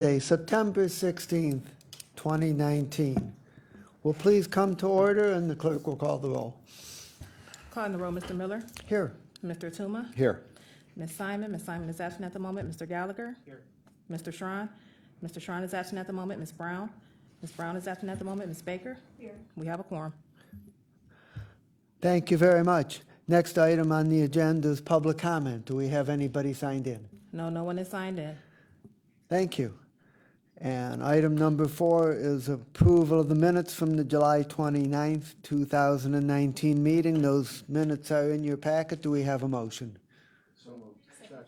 September 16th, 2019. Will please come to order and the clerk will call the roll. Calling the roll, Mr. Miller, Here. Mr. Tuma, Here. Ms. Simon. Ms. Simon is absent at the moment. Mr. Gallagher. Here. Mr. Schron. Mr. Schron is absent at the moment. Ms. Brown. Ms. Brown is absent at the moment. Ms. Baker. Here. We have a quorum. Thank you very much. Next item on the agenda is public comment. Do we have anybody signed in? No one is signed in. Thank you. And item number 4 is approval of the minutes from the July 29th, 2019 meeting. Those minutes are in your packet. Do we have a motion? So moved. Second.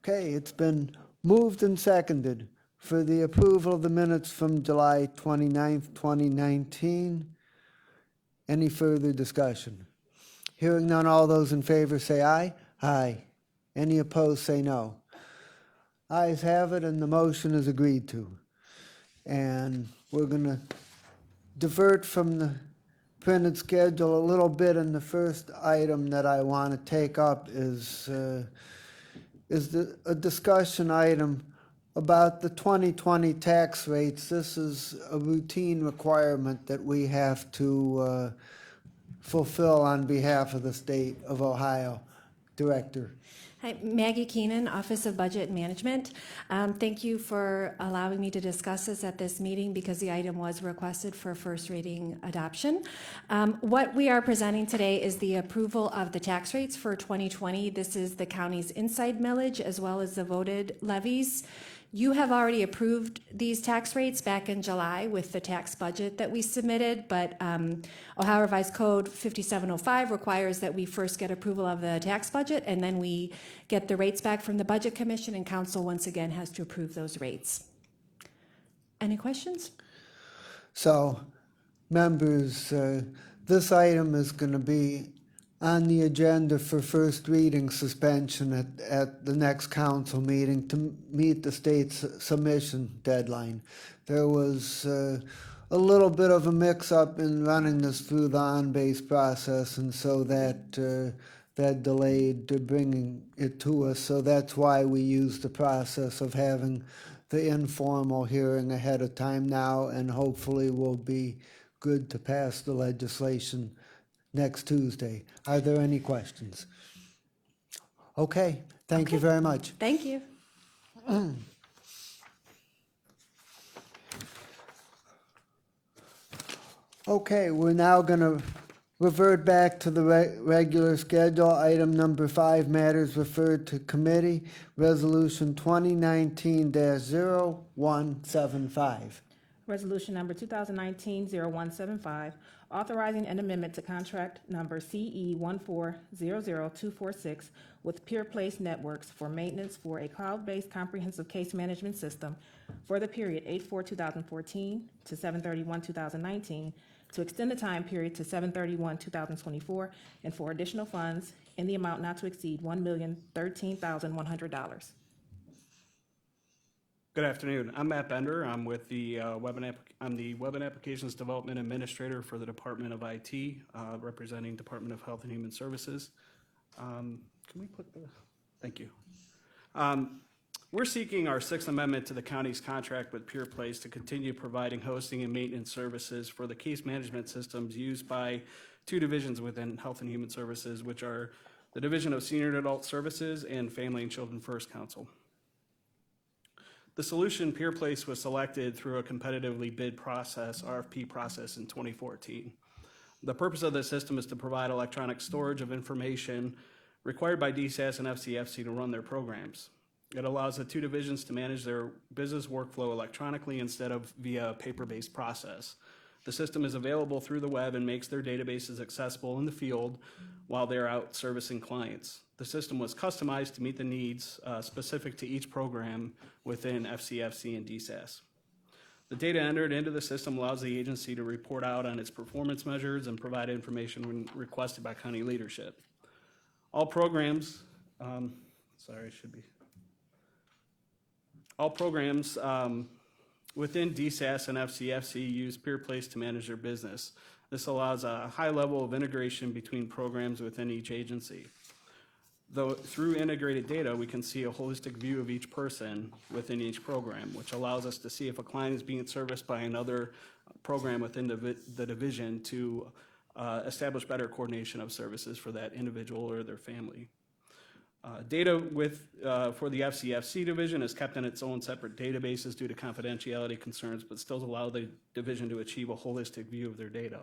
Okay, it's been moved and seconded for the approval of the minutes from July 29th, 2019. Any further discussion? Hearing none, all those in favor say aye. Aye. Any opposed say no. Ayes have it, and the motion is agreed to. And we're going to divert from the printed schedule a little bit, and the first item that I want to take up is a discussion item about the 2020 tax rates. This is a routine requirement that we have to fulfill on behalf of the state of Ohio. Director. Hi, Maggie Keenan, Office of Budget and Management. Thank you for allowing me to discuss this at this meeting because the item was requested for first reading adoption. What we are presenting today is the approval of the tax rates for 2020. This is the county's inside millage as well as the voted levies. You have already approved these tax rates back in July with the tax budget that we submitted, but Ohio Revised Code 5705 requires that we first get approval of the tax budget and then we get the rates back from the Budget Commission, and Council once again has to approve those rates. Any questions? So, members, this item is going to be on the agenda for first reading suspension at the next council meeting to meet the state's submission deadline. There was a little bit of a mix-up in running this through the on-base process, and so that delayed bringing it to us. So that's why we used the process of having the informal hearing ahead of time now, and hopefully we'll be good to pass the legislation next Tuesday. Are there any questions? Okay, thank you very much. Thank you. Okay, we're now going to revert back to the regular schedule. Item number 5, matters referred to committee, Resolution 2019-0175. Resolution number 2019-0175, authorizing an amendment to contract number CE 1400246 with Pure Place Networks for maintenance for a cloud-based comprehensive case management system for the period 8/4/2014 to 7/31/2019, to extend the time period to 7/31/2024, and for additional funds in the amount not to exceed $1,013,100. Good afternoon. I'm Matt Bender. I'm with the I'm the Web and Applications Development Administrator for the Department of IT, representing Department of Health and Human Services. Can we put the? Thank you. We're seeking our 6th amendment to the county's contract with Pure Place to continue providing hosting and maintenance services for the case management systems used by 2 divisions within Health and Human Services, which are the Division of Senior and Adult Services and Family and Children First Council. The solution, Pure Place, was selected through a competitively bid process, RFP process, in 2014. The purpose of this system is to provide electronic storage of information required by DSAS and FCFC to run their programs. It allows the 2 divisions to manage their business workflow electronically instead of via a paper-based process. The system is available through the web and makes their databases accessible in the field while they're out servicing clients. The system was customized to meet the needs specific to each program within FCFC and DSAS. The data entered into the system allows the agency to report out on its performance measures and provide information when requested by county leadership. All programs, within DSAS and FCFC use Pure Place to manage their business. This allows a high level of integration between programs within each agency. Though through integrated data, we can see a holistic view of each person within each program, which allows us to see if a client is being serviced by another program within the division to establish better coordination of services for that individual or their family. Data for the FCFC division is kept in its own separate databases due to confidentiality concerns, but still allow the division to achieve a holistic view of their data.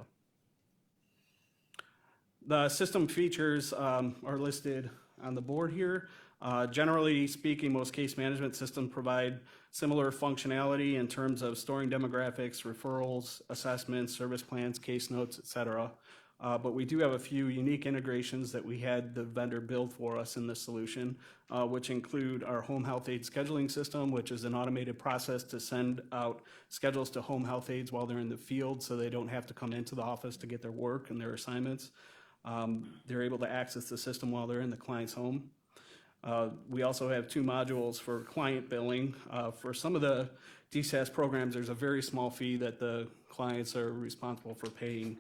The system features are listed on the board here. Generally speaking, most case management systems provide similar functionality in terms of storing demographics, referrals, assessments, service plans, case notes, et cetera. But we do have a few unique integrations that we had the vendor build for us in this solution, which include our home health aid scheduling system, which is an automated process to send out schedules to home health aides while they're in the field so they don't have to come into the office to get their work and their assignments. They're able to access the system while they're in the client's home. We also have 2 modules for client billing. For some of the DSAS programs, there's a very small fee that the clients are responsible for paying.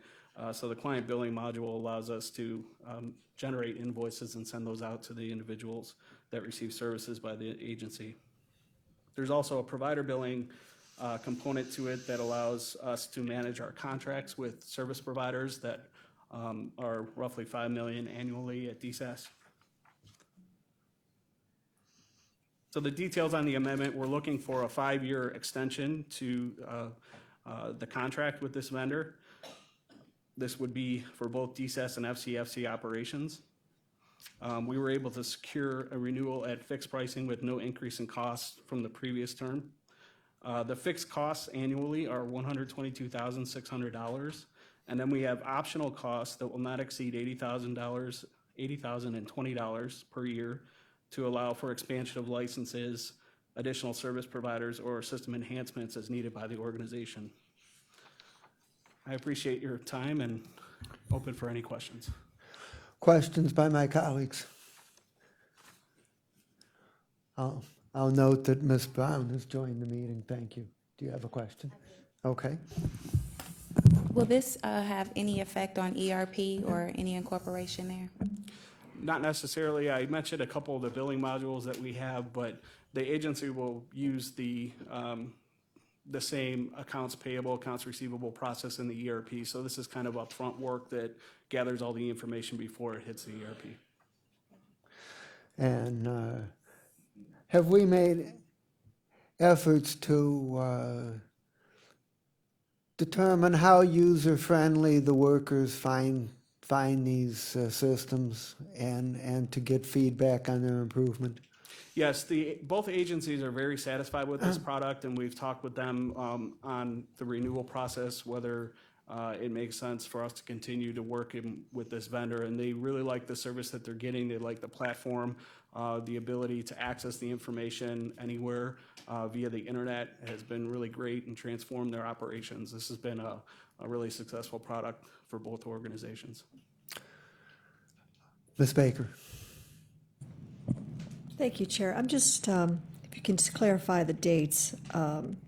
So the client billing module allows us to generate invoices and send those out to the individuals that receive services by the agency. There's also a provider billing component to it that allows us to manage our contracts with service providers that are roughly $5 million annually at DSAS. So the details on the amendment, we're looking for a 5-year extension to the contract with this vendor. This would be for both DSAS and FCFC operations. We were able to secure a renewal at fixed pricing with no increase in costs from the previous term. The fixed costs annually are $122,600. And then we have optional costs that will not exceed $80,020 per year to allow for expansion of licenses, additional service providers, or system enhancements as needed by the organization. I appreciate your time and open for any questions. Questions by my colleagues? I'll note that Ms. Brown has joined the meeting. Thank you. Do you have a question? Okay. Will this have any effect on ERP or any incorporation there? Not necessarily. I mentioned a couple of the billing modules that we have, but the agency will use the same accounts payable, accounts receivable process in the ERP. So this is kind of upfront work that gathers all the information before it hits the ERP. And have we made efforts to determine how user-friendly the workers find these systems and to get feedback on their improvement? Yes, both agencies are very satisfied with this product, and we've talked with them on the renewal process, whether it makes sense for us to continue to work with this vendor. And they really like the service that they're getting. They like the platform, the ability to access the information anywhere via the internet has been really great and transformed their operations. This has been a really successful product for both organizations. Ms. Baker. Thank you, Chair. I'm just, if you can just clarify the dates.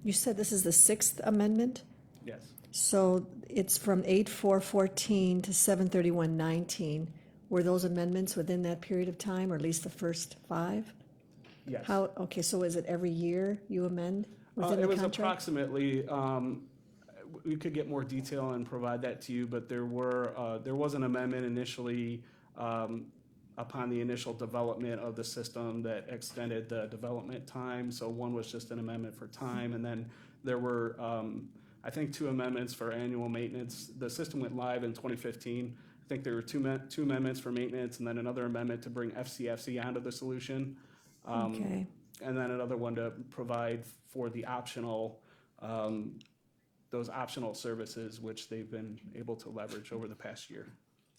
You said this is the 6th amendment? Yes. So it's from 8/4/14 to 7/31/19. Were those amendments within that period of time, or at least the first 5? Yes. Okay, so is it every year you amend within It the was contract? approximately, we could get more detail and provide that to you, but there was an amendment initially upon the initial development of the system that extended the development time. So one was just an amendment for time, and then there were, I think, 2 amendments for annual maintenance. The system went live in 2015. I think there were two amendments for maintenance, and then another amendment to bring FCFC onto the solution. Okay. And then another one to provide for the optional, those optional services, which they've been able to leverage over the past year.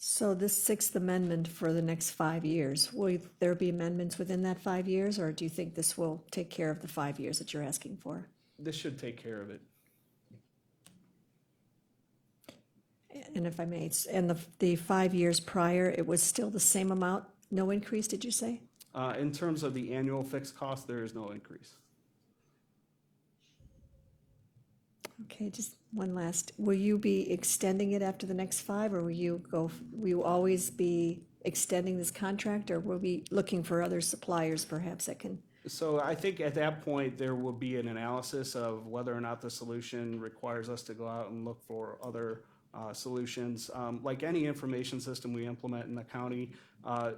So this 6th amendment for the next 5 years, will there be amendments within that 5 years, or do you think this will take care of the 5 years that you're asking for? This should take care of it. And if I may, and the 5 years prior, it was still the same amount, no increase, did you say? In terms of the annual fixed cost, there is no increase. Okay, just one last, will you be extending it after the next 5, or will you always be extending this contract, or will we be looking for other suppliers perhaps that can? So I think at that point, there will be an analysis of whether or not the solution requires us to go out and look for other solutions. Like any information system we implement in the county,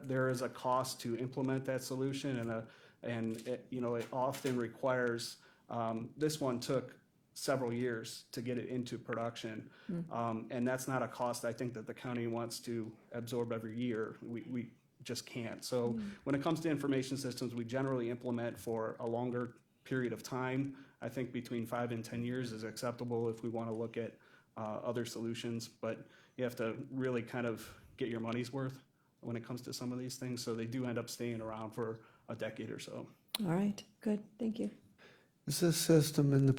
there is a cost to implement that solution, and it, you know, it often requires, this one took several years to get it into production. And that's not a cost I think that the county wants to absorb every year. We just can't. So when it comes to information systems, we generally implement for a longer period of time. I think between 5 and 10 years is acceptable if we want to look at other solutions, but you have to really kind of get your money's worth when it comes to some of these things. So they do end up staying around for a decade or so. All right, good, thank you. Is this system in the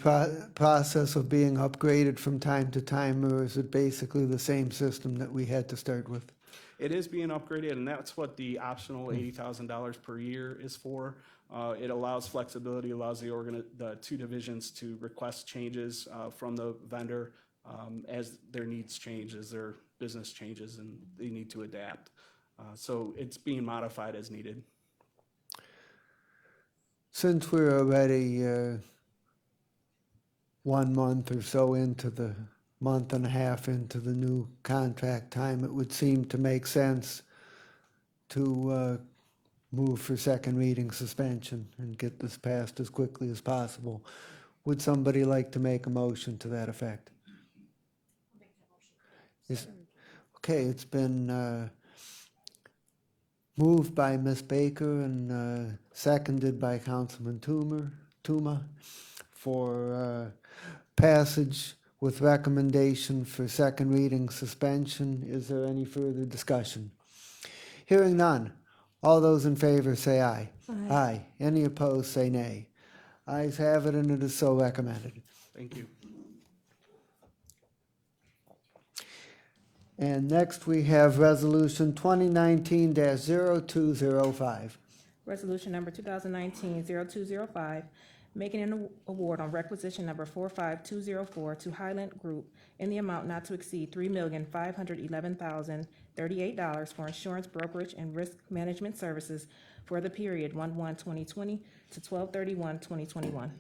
process of being upgraded from time to time, or is it basically the same system that we had to start with? It is being upgraded, and that's what the optional $80,000 per year is for. It allows flexibility, allows the two divisions to request changes from the vendor as their needs change, as their business changes, and they need to adapt. So it's being modified as needed. Since we're already 1 month or so into the month and a half into the new contract time, it would seem to make sense to move for second reading suspension and get this passed as quickly as possible. Would somebody like to make a motion to that effect? Okay, it's been moved by Ms. Baker and seconded by Councilman Tuma for passage with recommendation for second reading suspension. Is there any further discussion? Hearing none. All those in favor say aye. Aye. Aye. Any opposed say nay. Ayes have it, and it is so recommended. Thank you. And next we have Resolution 2019-0205. Resolution number 2019-0205, making an award on requisition number 45204 to Highland Group in the amount not to exceed $3,511,038 for insurance brokerage and risk management services for the period 1/1/2020 to 12/31/2021.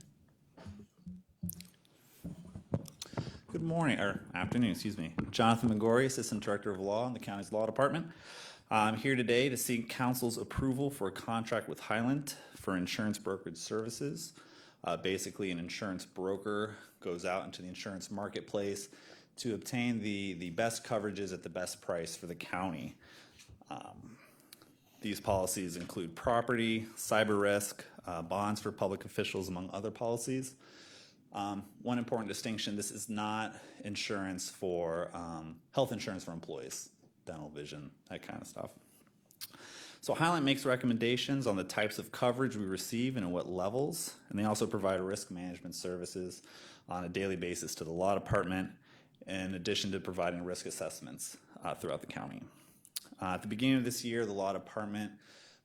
Good morning, or afternoon, excuse me. Jonathan McGorry, Assistant Director of Law in the county's Law Department. I'm here today to seek council's approval for a contract with Highland for insurance brokerage services. Basically, an insurance broker goes out into the insurance marketplace to obtain the best coverages at the best price for the county. These policies include property, cyber risk, bonds for public officials, among other policies. One important distinction, this is not insurance for, health insurance for employees, dental, vision, that kind of stuff. So Highland makes recommendations on the types of coverage we receive and at what levels, and they also provide risk management services on a daily basis to the law department, in addition to providing risk assessments throughout the county. At the beginning of this year, the law department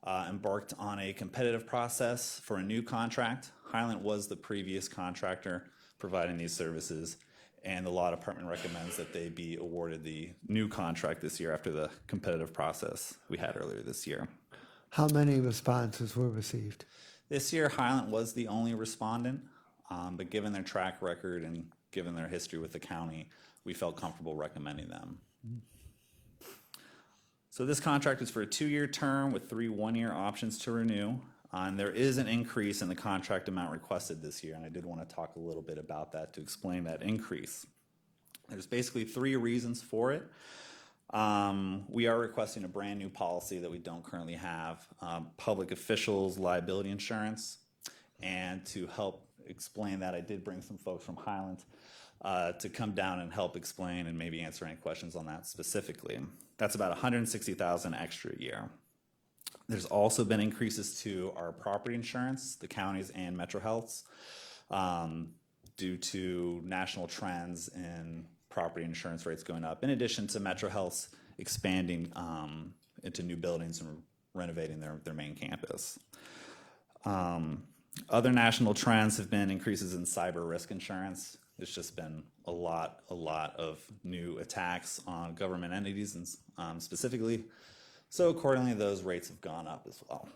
embarked on a competitive process for a new contract. Highland was the previous contractor providing these services, and the law department recommends that they be awarded the new contract this year after the competitive process we had earlier this year. How many responses were received? This year, Highland was the only respondent, but given their track record and given their history with the county, we felt comfortable recommending them. So this contract is for a 2-year term with 3 one-year options to renew. And there is an increase in the contract amount requested this year, and I did want to talk a little bit about that to explain that increase. There's basically 3 reasons for it. We are requesting a brand new policy that we don't currently have, public officials liability insurance. And to help explain that, I did bring some folks from Highland to come down and help explain and maybe answer any questions on that specifically. That's about $160,000 extra a year. There's also been increases to our property insurance, the counties and Metro Health's, due to national trends in property insurance rates going up, in addition to Metro Health's expanding into new buildings and renovating their main campus. Other national trends have been increases in cyber risk insurance. There's just been a lot of new attacks on government entities, and specifically So accordingly, those rates have gone up as well.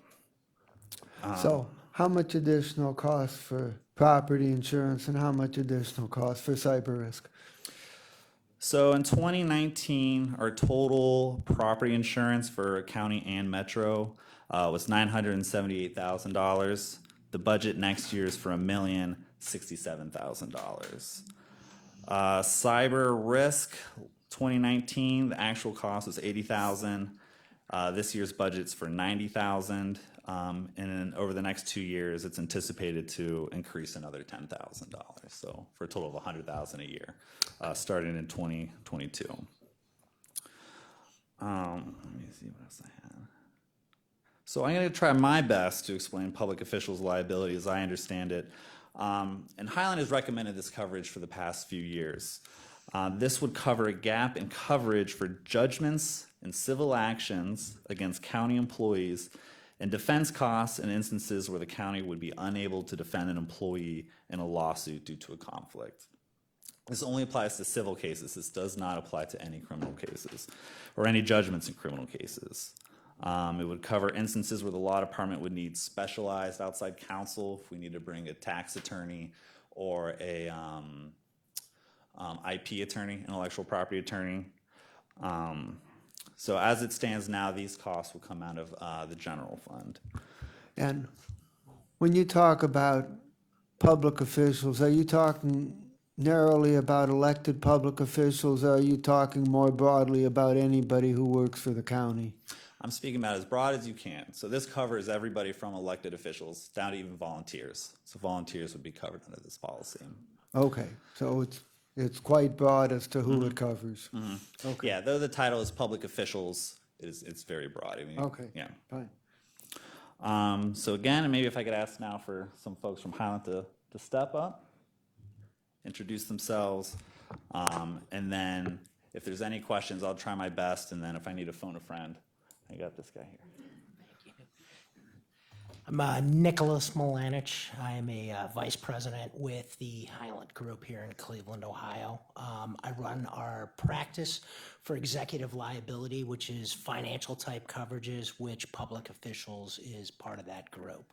So how much additional cost for property insurance and how much additional cost for cyber risk? So in 2019, our total property insurance for county and metro was $978,000. The budget next year is for $1,067,000. Cyber risk, 2019, the actual cost was $80,000. This year's budget's for $90,000. And then over the next 2 years, it's anticipated to increase another $10,000. So for a total of $100,000 a year, starting in 2022. Let me see what else I have. So I'm going to try my best to explain public officials' liability as I understand it. And Highland has recommended this coverage for the past few years. This would cover a gap in coverage for judgments and civil actions against county employees and defense costs in instances where the county would be unable to defend an employee in a lawsuit due to a conflict. This only applies to civil cases. This does not apply to any criminal cases or any judgments in criminal cases. It would cover instances where the law department would need specialized outside counsel if we need to bring a tax attorney or a IP attorney, intellectual property attorney. So as it stands now, these costs will come out of the general fund. And when you talk about public officials, are you talking narrowly about elected public officials, or are you talking more broadly about anybody who works for the county? I'm speaking about as broad as you can. So this covers everybody from elected officials down to even volunteers. So volunteers would be covered under this policy. Okay, so it's quite broad as to who it covers. Okay. Yeah, though the title is public officials, it's very broad. I mean, Okay. Yeah. Fine. So again, and maybe if I could ask now for some folks from Highland to step up, introduce themselves, and then if there's any questions, I'll try my best, and then if I need to phone a friend, I got this guy here. I'm Nicholas Milanich. I am a vice president with the Highland Group here in Cleveland, Ohio. I run our practice for executive liability, which is financial type coverages, which public officials is part of that group.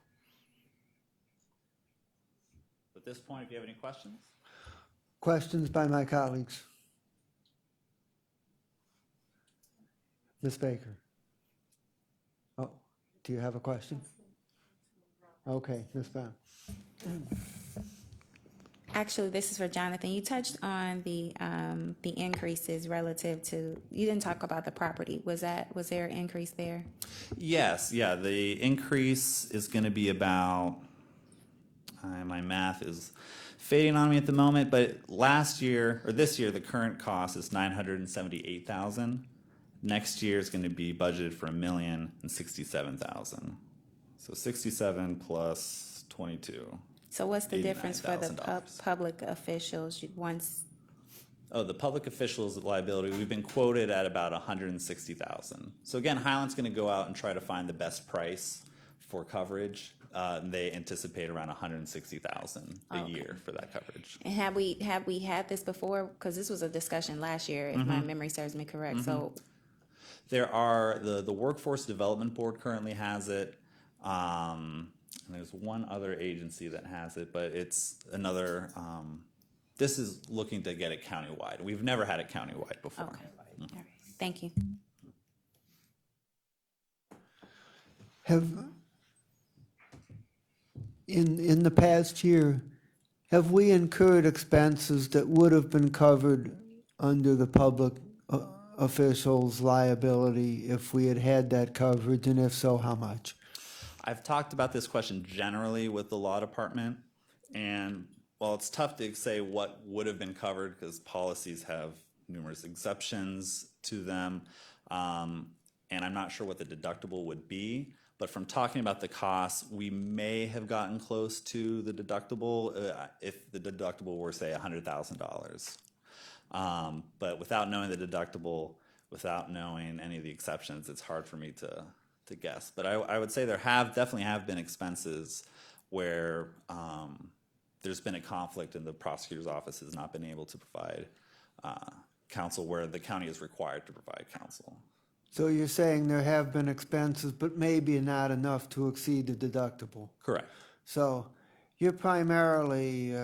At this point, if you have any questions? Questions by my colleagues? Ms. Baker? Oh, do you have a question? Okay, Ms. Brown. Actually, this is for Jonathan. You touched on the increases relative to, you didn't talk about the property. Was there an increase there? Yes, yeah, the increase is going to be about, my math is fading on me at the moment, but last year, or this year, the current cost is $978,000. Next year is going to be budgeted for $1,067,000. So 67 plus 22. So what's the difference for the $89,000. public officials once? Oh, the public officials liability, we've been quoted at about $160,000. So again, Highland's going to go out and try to find the best price for coverage. They anticipate around $160,000 a year for that coverage. And have we had this before? Because this was a discussion last year, if my memory serves me correct. So There are, the Workforce Development Board currently has it. And there's one other agency that has it, but it's another, this is looking to get it countywide. We've never had it countywide before. okay, all right. Thank you. Have, in the past year, have we incurred expenses that would have been covered under the public officials' liability if we had had that coverage, and if so, how much? I've talked about this question generally with the law department, and while it's tough to say what would have been covered because policies have numerous exceptions to them, and I'm not sure what the deductible would be, but from talking about the costs, we may have gotten close to the deductible if the deductible were, say, $100,000. But without knowing the deductible, without knowing any of the exceptions, it's hard for me to guess. But I would say there definitely have been expenses where there's been a conflict and the prosecutor's office has not been able to provide counsel where the county is required to provide counsel. So you're saying there have been expenses, but maybe not enough to exceed the deductible? Correct. So you're primarily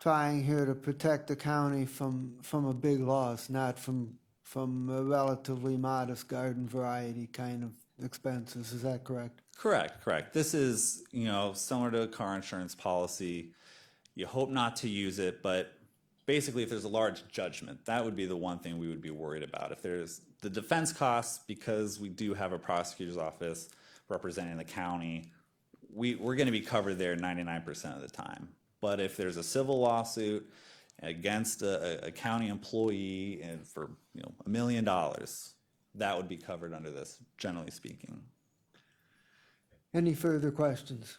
trying here to protect the county from a big loss, not from a relatively modest garden variety kind of expenses. Is that correct? Correct. This is, similar to a car insurance policy. You hope not to use it, but basically if there's a large judgment, that would be the one thing we would be worried about. If there's the defense costs, because we do have a prosecutor's office representing the county, we're going to be covered there 99% of the time. But if there's a civil lawsuit against a county employee and for $1 million, that would be covered under this, generally speaking. Any further questions?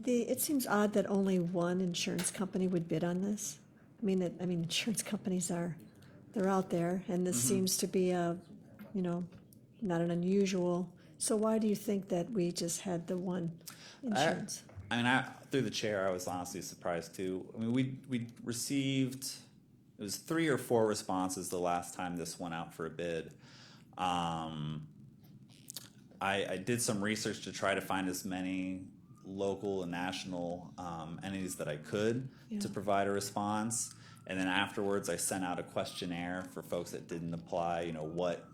It seems odd that only one insurance company would bid on this. I mean, insurance companies they're out there, and this seems to be not an unusual. So why do you think that we just had the one insurance? Through the chair, I was honestly surprised too. We received, it was 3 or 4 responses the last time this went out for a bid. I did some research to try to find as many local and national entities that I could to provide a response. And then afterwards, I sent out a questionnaire for folks that didn't apply,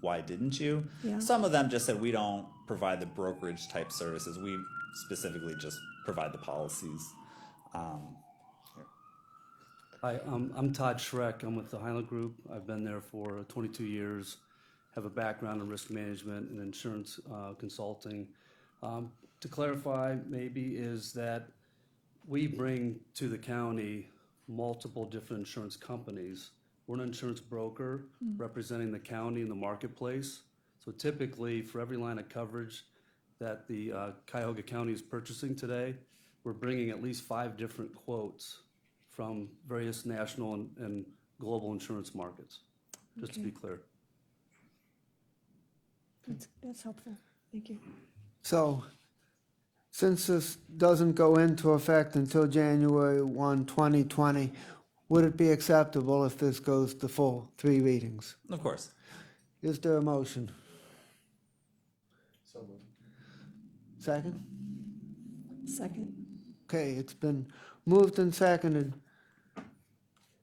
why didn't you? Yeah. Some of them just said, we don't provide the brokerage type services. We specifically just provide the policies. Hi, I'm Todd Schreck. I'm with the Highland Group. I've been there for 22 years, have a background in risk management and insurance consulting. To clarify, maybe, is that we bring to the county multiple different insurance companies. We're an insurance broker representing the county in the marketplace. So typically, for every line of coverage that the Cuyahoga County is purchasing today, we're bringing at least 5 different quotes from various national and global insurance markets, just to be clear. That's helpful. Thank you. So, since this doesn't go into effect until January 1, 2020, would it be acceptable if this goes to full 3 readings? Of course. Is there a motion? So moved. Second? Second. Okay, it's been moved and seconded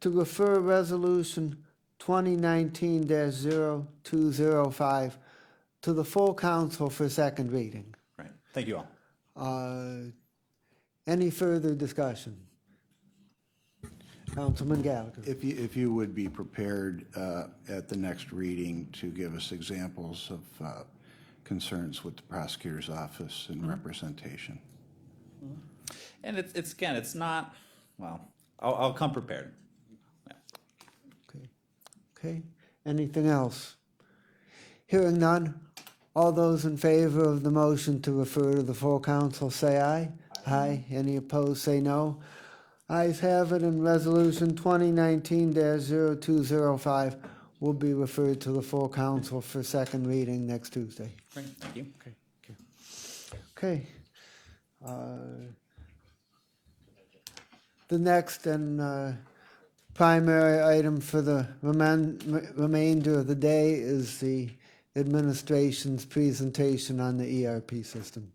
to refer Resolution 2019-0205 to the full council for second reading. Right. Thank you all. Any further discussion? Councilman Gallagher. If you would be prepared at the next reading to give us examples of concerns with the prosecutor's office and representation. And it's not, well, I'll come prepared. Yeah. Okay, anything else? Hearing none, all those in favor of the motion to refer to the full council say aye. Aye. Any opposed say no. Ayes have it, and Resolution 2019-0205 will be referred to the full council for second reading next Tuesday. Great, thank you. Okay. The next and primary item for the remainder of the day is the administration's presentation on the ERP system.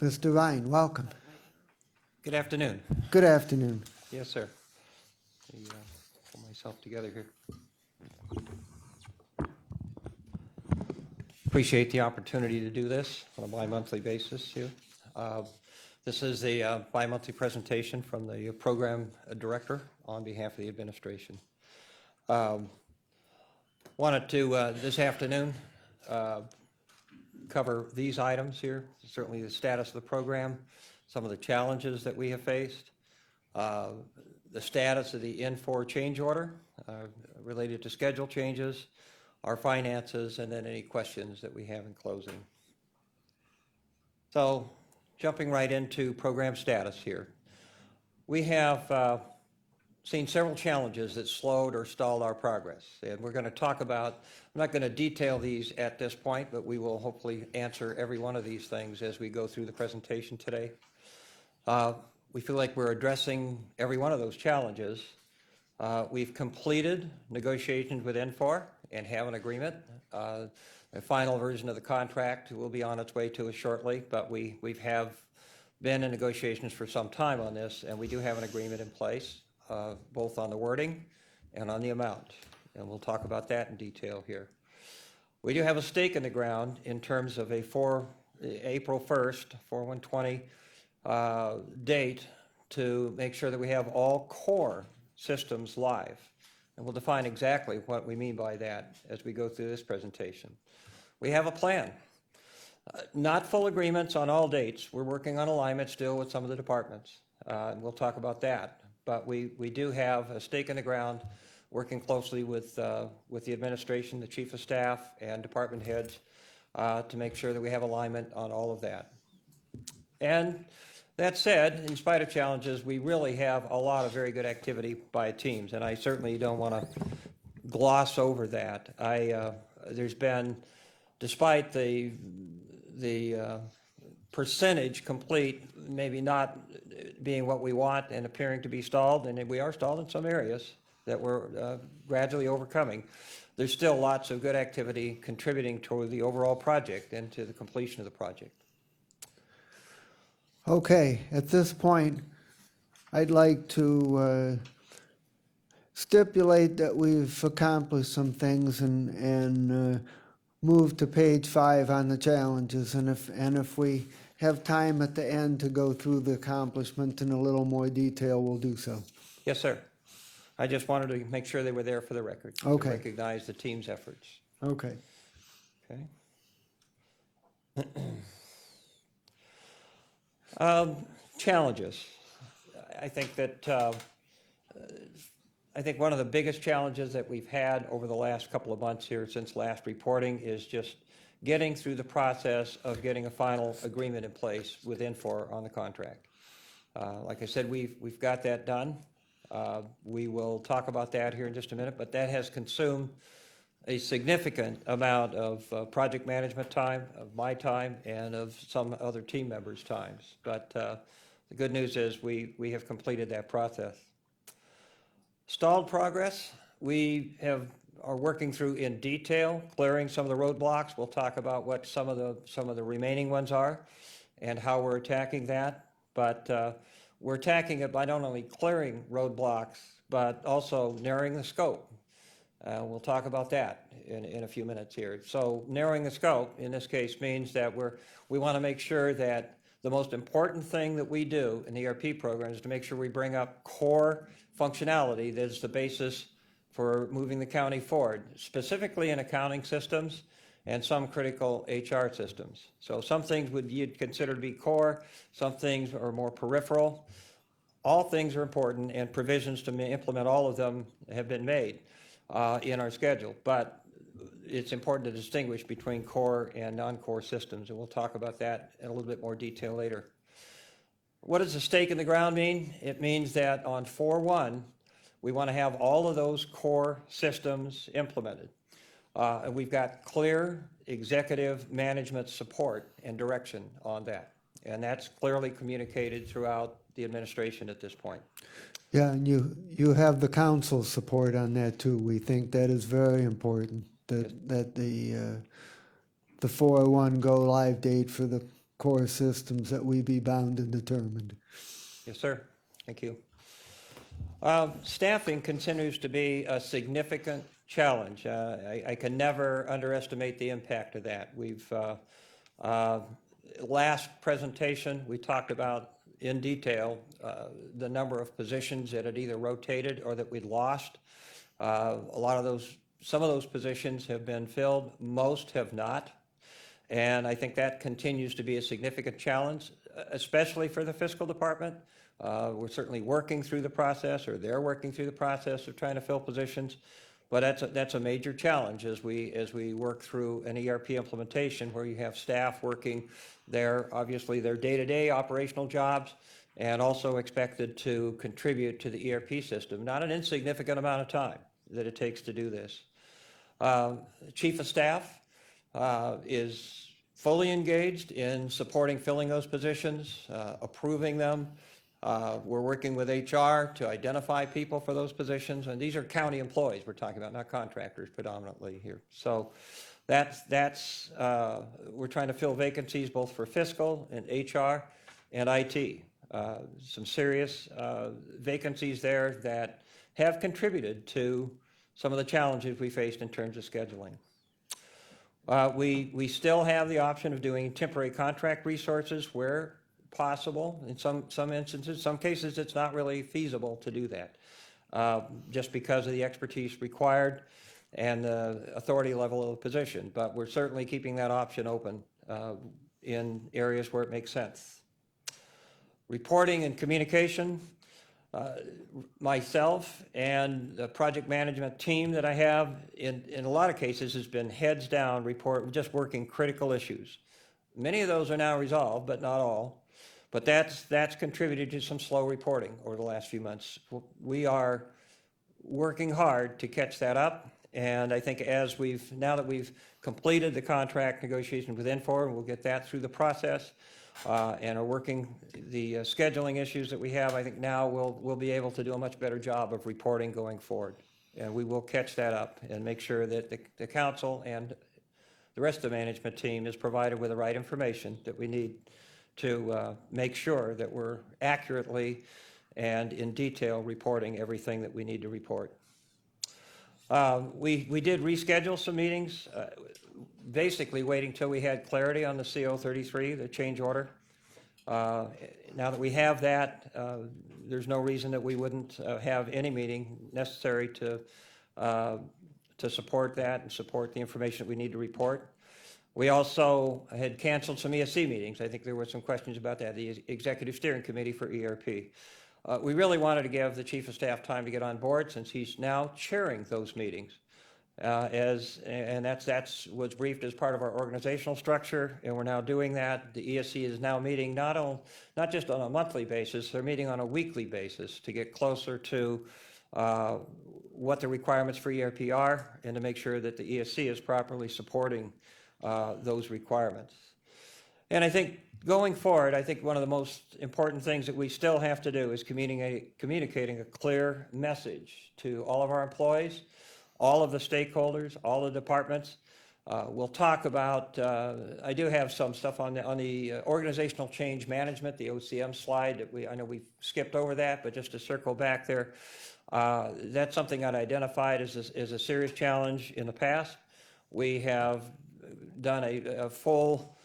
Mr. Ryan, welcome. Good afternoon. Good afternoon. Yes, sir. Let me pull myself together here. Appreciate the opportunity to do this on a bi-monthly basis here. This is a bi-monthly presentation from the program director on behalf of the administration. Wanted to, this afternoon, cover these items here, certainly the status of the program, some of the challenges that we have faced, the status of the N4 change order related to schedule changes, our finances, and then any questions that we have in closing. So, jumping right into program status here. We have seen several challenges that slowed or stalled our progress. And we're going to talk about, I'm not going to detail these at this point, but we will hopefully answer every one of these things as we go through the presentation today. We feel like we're addressing every one of those challenges. We've completed negotiations with Infor and have an agreement. The final version of the contract will be on its way to us shortly, but we have been in negotiations for some time on this, and we do have an agreement in place, both on the wording and on the amount. And we'll talk about that in detail here. We do have a stake in the ground in terms of April 1st, 4/1/20 date to make sure that we have all core systems live. And we'll define exactly what we mean by that as we go through this presentation. We have a plan. Not full agreements on all dates. We're working on alignment still with some of the departments. And we'll talk about that. But we do have a stake in the ground, working closely with the administration, the chief of staff, and department heads to make sure that we have alignment on all of that. And that said, in spite of challenges, we really have a lot of very good activity by teams, and I certainly don't want to gloss over that. There's been, despite the percentage complete maybe not being what we want and appearing to be stalled, and we are stalled in some areas that we're gradually overcoming, there's still lots of good activity contributing toward the overall project and to the completion of the project. Okay, at this point, I'd like to stipulate that we've accomplished some things and move to page 5 on the challenges. And if we have time at the end to go through the accomplishment in a little more detail, we'll do so. Yes, sir. I just wanted to make sure they were there for the record. Okay. To recognize the team's efforts. Okay. Okay. Challenges. I think that one of the biggest challenges that we've had over the last couple of months here since last reporting is just getting through the process of getting a final agreement in place with Infor on the contract. Like I said, we've got that done. We will talk about that here in just a minute, but that has consumed a significant amount of project management time, of my time, and of some other team members' times. But the good news is we have completed that process. Stalled progress, we are working through in detail, clearing some of the roadblocks. We'll talk about what some of the remaining ones are and how we're attacking that. But we're attacking it by not only clearing roadblocks, but also narrowing the scope. We'll talk about that in a few minutes here. So narrowing the scope in this case means that we want to make sure that the most important thing that we do in the ERP program is to make sure we bring up core functionality that is the basis for moving the county forward, specifically in accounting systems and some critical HR systems. So some things you'd consider to be core, some things are more peripheral. All things are important, and provisions to implement all of them have been made in our schedule. But it's important to distinguish between core and non-core systems, and we'll talk about that in a little bit more detail later. What does a stake in the ground mean? It means that on 4/1, we want to have all of those core systems implemented. And we've got clear executive management support and direction on that. And that's clearly communicated throughout the administration at this point. Yeah, and you have the council's support on that too. We think that is very important, that the 4/1 go live date for the core systems that we be bound and determined. Yes, sir. Thank you. Staffing continues to be a significant challenge. I can never underestimate the impact of that. Last presentation, we talked about in detail the number of positions that had either rotated or that we'd lost. Some of those positions have been filled, most have not. And I think that continues to be a significant challenge, especially for the fiscal department. We're certainly working through the process, or they're working through the process of trying to fill positions. But that's a major challenge as we work through an ERP implementation where you have staff working obviously their day-to-day operational jobs, and also expected to contribute to the ERP system. Not an insignificant amount of time that it takes to do this. Chief of Staff is fully engaged in supporting filling those positions, approving them. We're working with HR to identify people for those positions, and these are county employees we're talking about, not contractors predominantly here. So we're trying to fill vacancies both for fiscal and HR and IT. Some serious vacancies there that have contributed to some of the challenges we faced in terms of scheduling. We still have the option of doing temporary contract resources where possible. In some instances, some cases, it's not really feasible to do that, just because of the expertise required and the authority level of the position. But we're certainly keeping that option open in areas where it makes sense. Reporting and communication. Myself and the project management team that I have, in a lot of cases, has been heads down, just working critical issues. Many of those are now resolved, but not all. But that's contributed to some slow reporting over the last few months. We are working hard to catch that up, and I think now that we've completed the contract negotiation with Infor, and we'll get that through the process, and are working the scheduling issues that we have, I think now we'll be able to do a much better job of reporting going forward. And we will catch that up and make sure that the council and the rest of the management team is provided with the right information that we need to make sure that we're accurately and in detail reporting everything that we need to report. We did reschedule some meetings, basically waiting till we had clarity on the CO33, the change order. Now that we have that, there's no reason that we wouldn't have any meeting necessary to support that and support the information that we need to report. We also had canceled some ESC meetings. I think there were some questions about that, the Executive Steering Committee for ERP. We really wanted to give the Chief of Staff time to get on board since he's now chairing those meetings. And that's was briefed as part of our organizational structure, and we're now doing that. The ESC is now meeting not just on a monthly basis, they're meeting on a weekly basis to get closer to what the requirements for ERP are and to make sure that the ESC is properly supporting those requirements. And I think going forward, I think one of the most important things that we still have to do is communicating a clear message to all of our employees, all of the stakeholders, all the departments. We'll talk about, I do have some stuff on the organizational change management, the OCM slide that I know we skipped over that, but just to circle back there, that's something I'd identified as a serious challenge in the past. We have done a full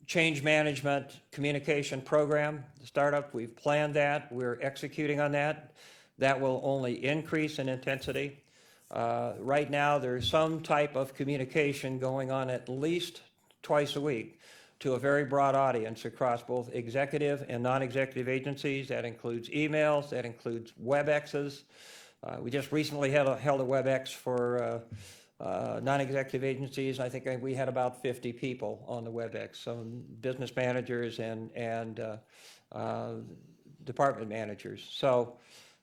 change management communication program, the startup. We've planned that. We're executing on that. That will only increase in intensity. Right now, there's some type of communication going on at least twice a week to a very broad audience across both executive and non-executive agencies. That includes emails, that includes WebExes. We just recently held a WebEx for non-executive agencies. I think we had about 50 people on the WebEx, some business managers and department managers.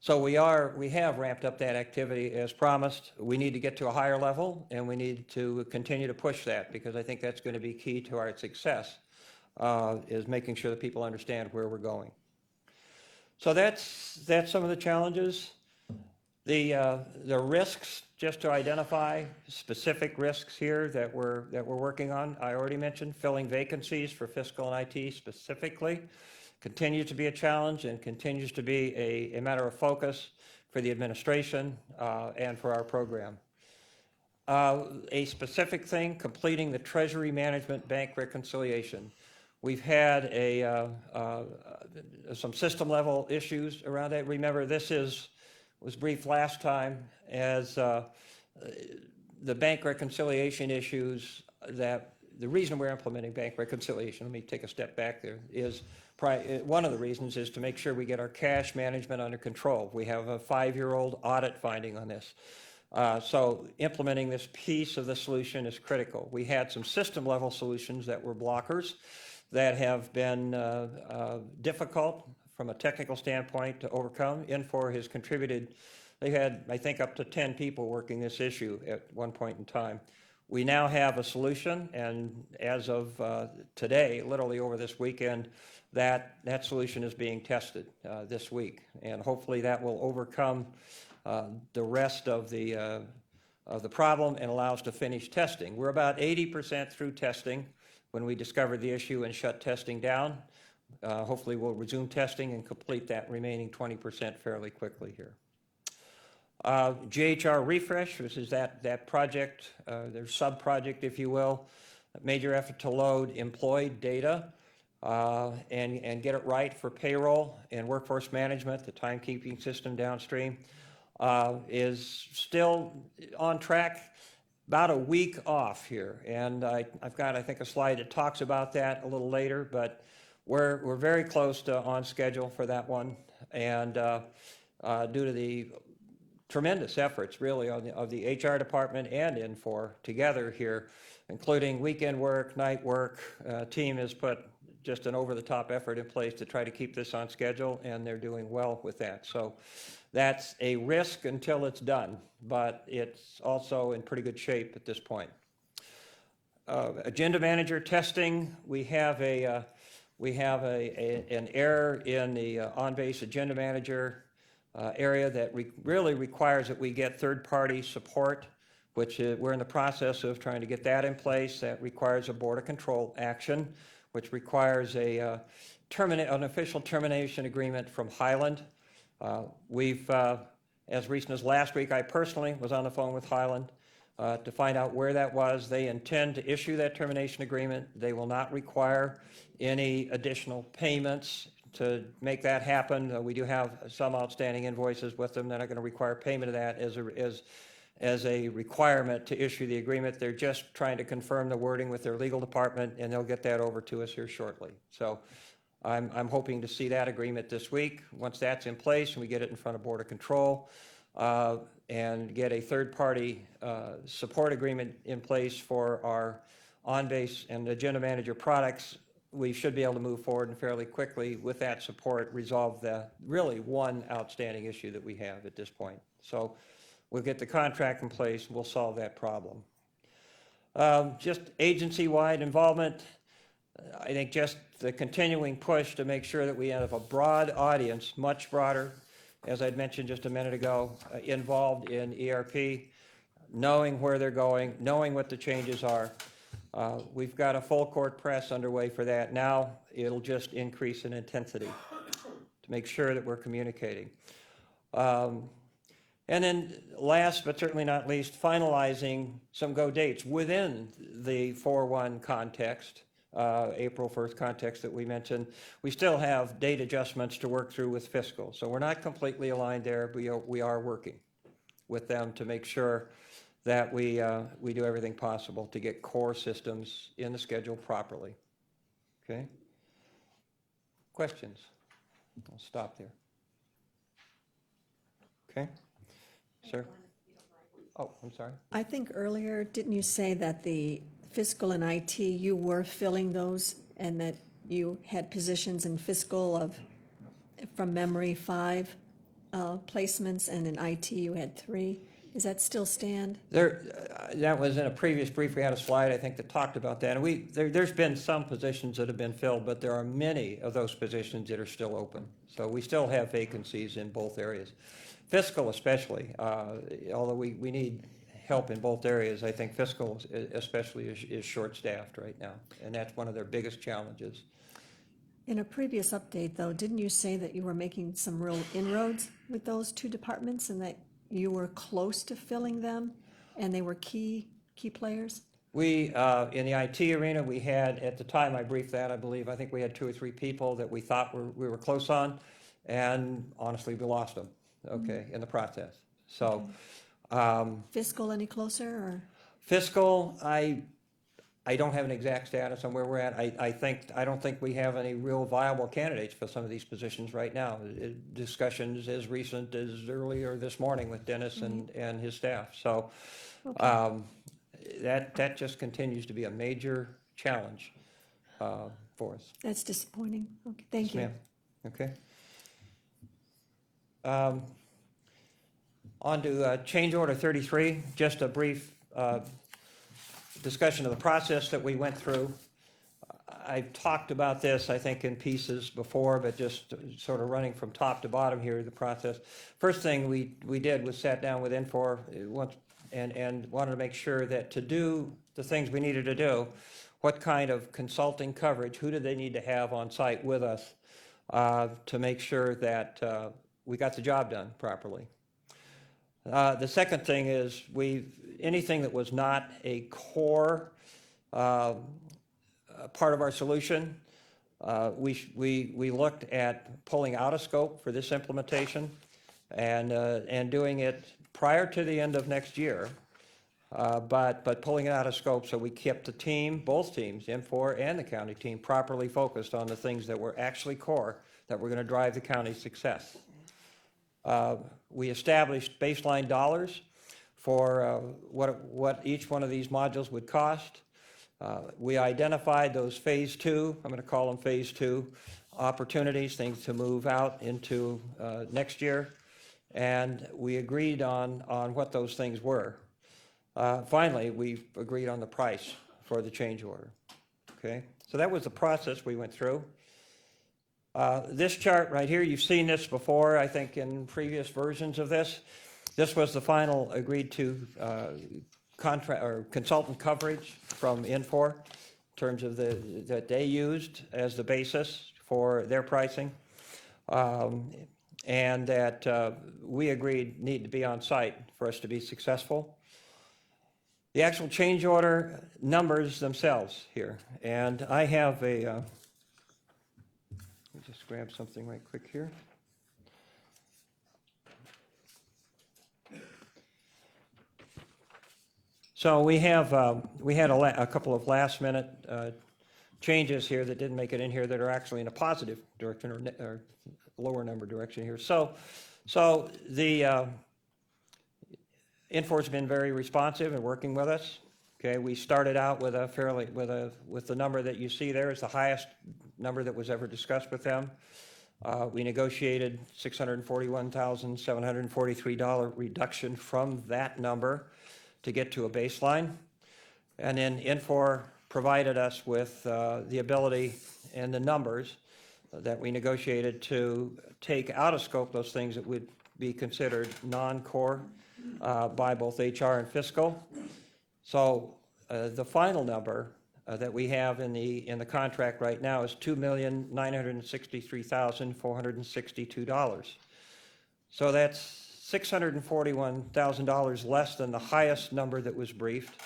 So we have ramped up that activity as promised. We need to get to a higher level, and we need to continue to push that because I think that's going to be key to our success, is making sure that people understand where we're going. So that's some of the challenges. The risks, just to identify specific risks here that we're working on. I already mentioned filling vacancies for fiscal and IT specifically. Continues to be a challenge and continues to be a matter of focus for the administration and for our program. A specific thing, completing the Treasury Management Bank reconciliation. We've had some system level issues around that. Remember, this was briefed last time as the bank reconciliation issues that the reason we're implementing bank reconciliation, let me take a step back there, is one of the reasons is to make sure we get our cash management under control. We have a 5-year-old audit finding on this. So implementing this piece of the solution is critical. We had some system level solutions that were blockers that have been difficult from a technical standpoint to overcome. Infor has contributed, they had, I think, up to 10 people working this issue at one point in time. We now have a solution, and as of today, literally over this weekend, that solution is being tested this week. And hopefully that will overcome the rest of the problem and allow us to finish testing. We're about 80% through testing when we discovered the issue and shut testing down. Hopefully we'll resume testing and complete that remaining 20% fairly quickly here. GHR Refresh, which is that project, their sub-project, if you will, a major effort to load employed data and get it right for payroll and workforce management, the timekeeping system downstream, is still on track, about a week off here. And I've got, I think, a slide that talks about that a little later, but we're very close to on schedule for that one. And due to the tremendous efforts, really, of the HR department and Infor together here, including weekend work, night work, team has put just an over-the-top effort in place to try to keep this on schedule, and they're doing well with that. So that's a risk until it's done, but it's also in pretty good shape at this point. Agenda manager testing, we have an error in the on-base agenda manager area that really requires that we get third-party support, which we're in the process of trying to get that in place. That requires a Board of Control action, which requires an official termination agreement from Highland. We've, as recent as last week, I personally was on the phone with Highland to find out where that was. They intend to issue that termination agreement. They will not require any additional payments to make that happen. We do have some outstanding invoices with them that are going to require payment of that as a requirement to issue the agreement. They're just trying to confirm the wording with their legal department, and they'll get that over to us here shortly. So I'm hoping to see that agreement this week. Once that's in place and we get it in front of Board of Control and get a third-party support agreement in place for our on-base and agenda manager products, we should be able to move forward and fairly quickly with that support resolve the really one outstanding issue that we have at this point. So we'll get the contract in place, we'll solve that problem. Just agency-wide involvement, I think just the continuing push to make sure that we have a broad audience, much broader, as I'd mentioned just a minute ago, involved in ERP, knowing where they're going, knowing what the changes are. We've got a full court press underway for that. Now it'll just increase in intensity to make sure that we're communicating. And then last but certainly not least, finalizing some go dates within the 4-1 context, April 1st context that we mentioned. We still have date adjustments to work through with fiscal. So we're not completely aligned there, but we are working with them to make sure that we do everything possible to get core systems in the schedule properly. Okay? Questions? I'll stop there. Okay? Sir? Oh, I'm sorry. I think earlier, didn't you say that the fiscal and IT, you were filling those and that you had positions in fiscal of, from memory, 5 placements, and in IT you had 3? Does that still stand? That was in a previous brief. We had a slide, I think, that talked about that. And there's been some positions that have been filled, but there are many of those positions that are still open. So we still have vacancies in both areas. Fiscal especially, although we need help in both areas, I think fiscal especially is short-staffed right now. And that's one of their biggest challenges. In a previous update, though, didn't you say that you were making some real inroads with those 2 departments and that you were close to filling them and they were key players? We, in the IT arena, we had, at the time I briefed that, I think we had 2 or 3 people that we thought we were close on, and honestly, we lost them, okay, in the process. So. Fiscal any closer, or? Fiscal, I don't have an exact status on where we're at. I don't think we have any real viable candidates for some of these positions right now. Discussions as recent as earlier this morning with Dennis and his staff. So that just continues to be a major challenge. for us. That's disappointing. Okay, thank you. Ma'am, okay. On to change order 33, just a brief discussion of the process that we went through. I've talked about this, I think, in pieces before, but just sort of running from top to bottom here, the process. First thing we did was sat down with Infor and wanted to make sure that to do the things we needed to do, what kind of consulting coverage, who do they need to have on site with us to make sure that we got the job done properly. The second thing is anything that was not a core part of our solution, we looked at pulling out of scope for this implementation and doing it prior to the end of next year, but pulling it out of scope so we kept the team, both teams, Infor and the county team, properly focused on the things that were actually core that were going to drive the county's success. We established baseline dollars for what each one of these modules would cost. We identified those phase 2, I'm going to call them phase 2, opportunities, things to move out into next year, and we agreed on what those things were. Finally, we agreed on the price for the change order. Okay, so that was the process we went through. This chart right here, you've seen this before, I think, in previous versions of this. This was the final agreed to contract or consultant coverage from Infor in terms of that they used as the basis for their pricing, and that we agreed need to be on site for us to be successful. The actual change order numbers themselves here, and I have a let me just grab something right quick here. So we had a couple of last-minute changes here that didn't make it in here that are actually in a positive direction or lower number direction here. So the Infor's been very responsive in working with us. Okay, we started out with with the number that you see there is the highest number that was ever discussed with them. We negotiated $641,743 reduction from that number to get to a baseline. And then Infor provided us with the ability and the numbers that we negotiated to take out of scope those things that would be considered non-core by both HR and fiscal. So the final number that we have in the contract right now is $2,963,462. So that's $641,000 less than the highest number that was briefed.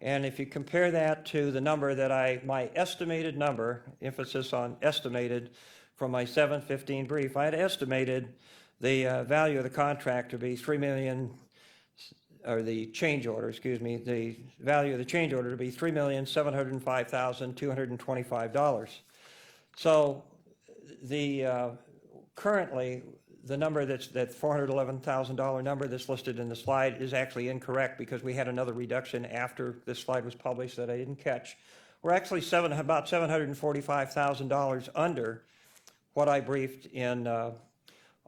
And if you compare that to the number that my estimated number, emphasis on estimated, from my 715 brief, I had estimated the value of the contract to be $3 million, or the change order, excuse me, the value of the change order to be $3,705,225. So currently, the number that $411,000 number that's listed in the slide is actually incorrect because we had another reduction after this slide was published that I didn't catch. We're actually about $745,000 under what I briefed in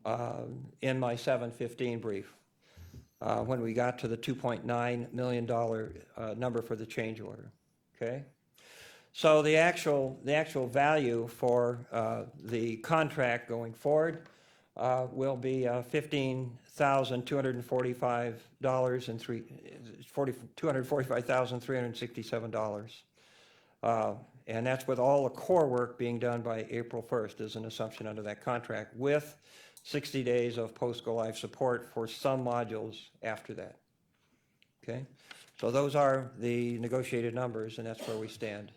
my 715 brief when we got to the $2.9 million number for the change order. Okay. So the actual value for the contract going forward will be $245,367, and that's with all the core work being done by April 1st as an assumption under that contract, with 60 days of post-go-live support for some modules after that. Okay, so those are the negotiated numbers, and that's where we stand.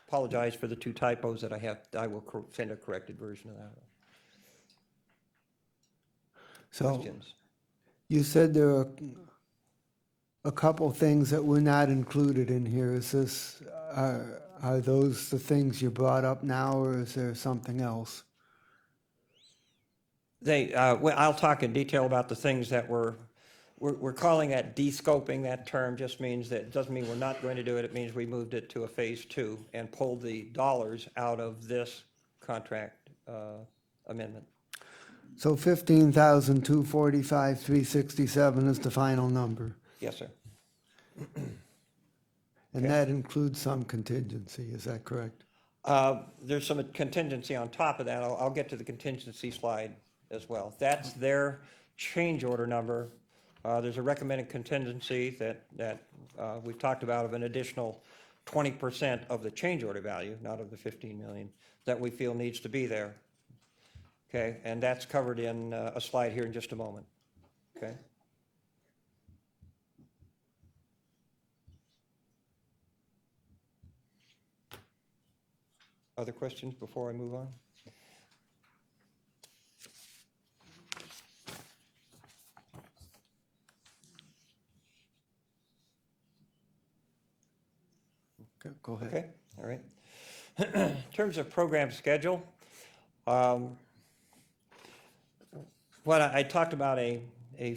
Apologize for the two typos that I have. I will send a corrected version of that. So Questions? you said there are a couple things that were not included in here. Are those the things you brought up now, or is there something else? I'll talk in detail about the things that were we're calling that de-scoping. That term just means that, it doesn't mean we're not going to do it, it means we moved it to a phase 2 and pulled the dollars out of this contract amendment. So 15,245,367 is the final number, Yes, sir. and that includes some contingency, is that correct? There's some contingency on top of that. I'll get to the contingency slide as well. That's their change order number. There's a recommended contingency that we've talked about of an additional 20% of the change order value, not of the 15 million, that we feel needs to be there. Okay, and that's covered in a slide here in just a moment. Okay. Other questions before I move on? Go ahead. Okay, all right. In terms of program schedule, what I talked about a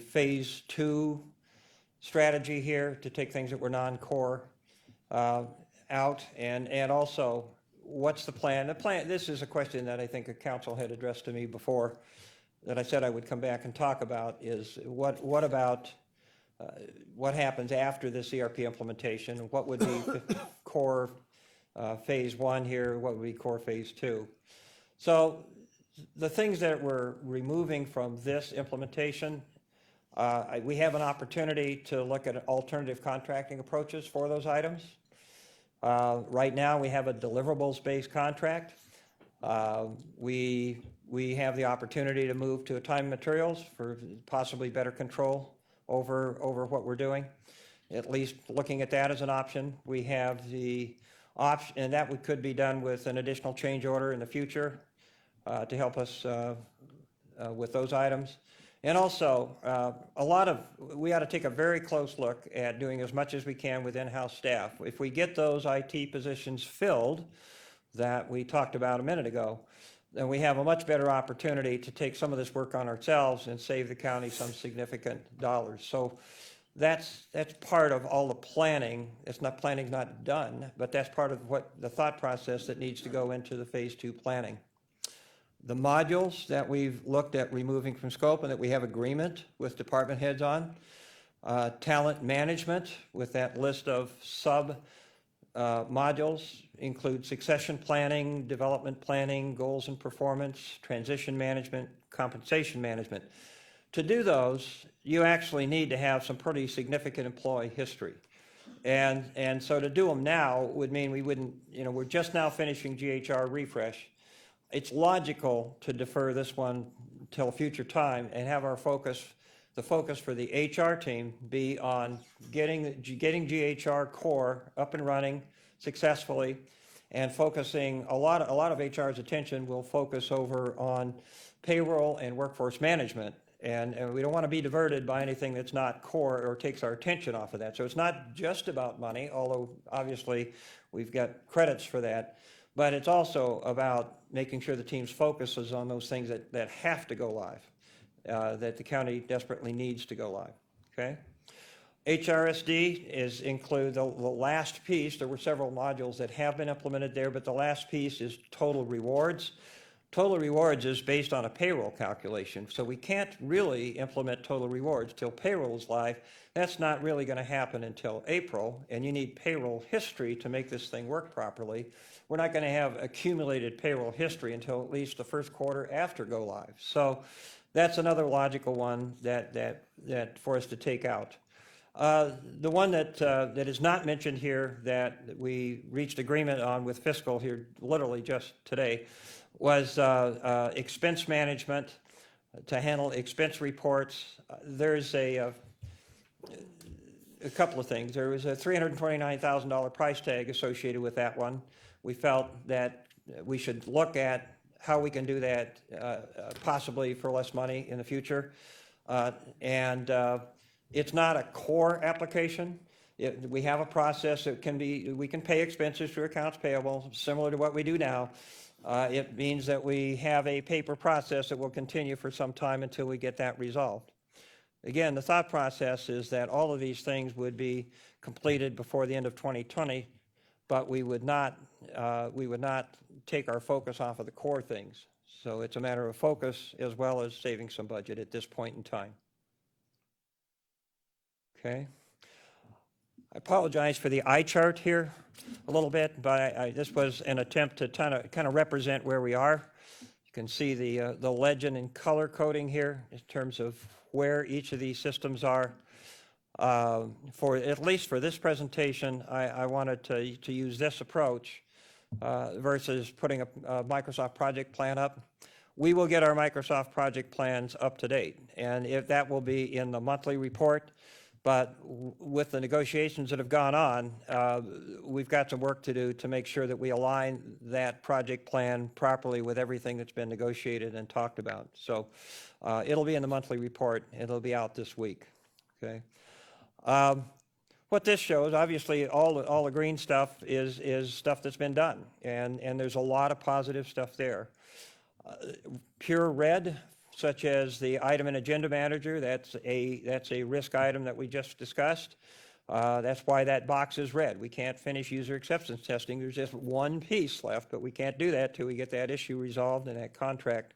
phase 2 strategy here to take things that were non-core out, and also what's the plan? The plan, this is a question that I think a council had addressed to me before that I said I would come back and talk about, is what about what happens after this ERP implementation? What would be core phase 1 here? What would be core phase 2? So the things that we're removing from this implementation, we have an opportunity to look at alternative contracting approaches for those items. Right now, we have a deliverables-based contract. We have the opportunity to move to a time and materials for possibly better control over what we're doing, at least looking at that as an option. We have the option, and that could be done with an additional change order in the future to help us with those items. And also, we ought to take a very close look at doing as much as we can with in-house staff. If we get those IT positions filled that we talked about a minute ago, then we have a much better opportunity to take some of this work on ourselves and save the county some significant dollars. So that's part of all the planning. Planning's not done, but that's part of what the thought process that needs to go into the phase 2 planning. The modules that we've looked at removing from scope and that we have agreement with department heads on, talent management with that list of sub modules include succession planning, development planning, goals and performance, transition management, compensation management. To do those, you actually need to have some pretty significant employee history. And so to do them now would mean we wouldn't, we're just now finishing GHR refresh. It's logical to defer this one till a future time and have the focus for the HR team be on getting GHR core up and running successfully, and focusing a lot of HR's attention will focus over on payroll and workforce management. And we don't want to be diverted by anything that's not core or takes our attention off of that. So it's not just about money, although obviously we've got credits for that, but it's also about making sure the team's focus is on those things that have to go live, that the county desperately needs to go live, okay? HRSD include the last piece. There were several modules that have been implemented there, but the last piece is total rewards. Total rewards is based on a payroll calculation, so we can't really implement total rewards till payroll is live. That's not really going to happen until April, and you need payroll history to make this thing work properly. We're not going to have accumulated payroll history until at least the first quarter after go live. So that's another logical one that for us to take out. The one that is not mentioned here that we reached agreement on with fiscal here literally just today was expense management to handle expense reports. There's a couple of things. There was a $329,000 price tag associated with that one. We felt that we should look at how we can do that possibly for less money in the future. It's not a core application. We have a process that we can pay expenses through accounts payable, similar to what we do now. It means that we have a paper process that will continue for some time until we get that resolved. again, the thought process is that all of these things would be completed before the end of 2020, but we would not take our focus off of the core things. So it's a matter of focus as well as saving some budget at this point in time. Okay. I apologize for the eye chart here a little bit, but this was an attempt to kind of represent where we are. You can see the legend and color coding here in terms of where each of these systems are. For at least for this presentation, I wanted to use this approach versus putting a Microsoft project plan up. We will get our Microsoft project plans up to date, and if that will be in the monthly report. But with the negotiations that have gone on, we've got some work to do to make sure that we align that project plan properly with everything that's been negotiated and talked about. So it'll be in the monthly report. It'll be out this week. Okay. What this shows, obviously, all the green stuff is stuff that's been done, and there's a lot of positive stuff there. Pure red, such as the item and agenda manager, that's a risk item that we just discussed. That's why that box is red. We can't finish user acceptance testing. There's just one piece left, but we can't do that till we get that issue resolved and that contract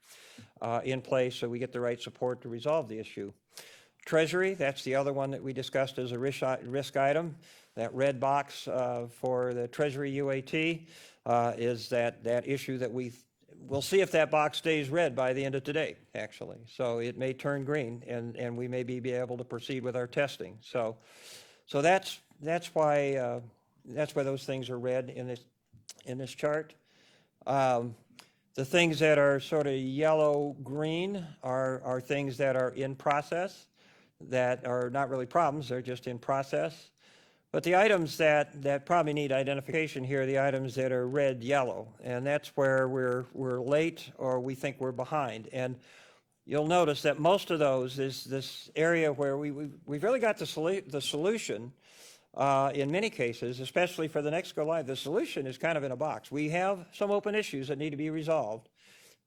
in place so we get the right support to resolve the issue. Treasury, that's the other one that we discussed as a risk item. That red box for the Treasury UAT is that issue that we'll see if that box stays red by the end of today, actually. So it may turn green, and we may be able to proceed with our testing. So that's why those things are red in this chart. The things that are sort of yellow-green are things that are in process, that are not really problems, they're just in process. But the items that probably need identification here are the items that are red-yellow, and that's where we're late or we think we're behind. And you'll notice that most of those is this area where we've really got the solution in many cases, especially for the next go live. The solution is kind of in a box. We have some open issues that need to be resolved,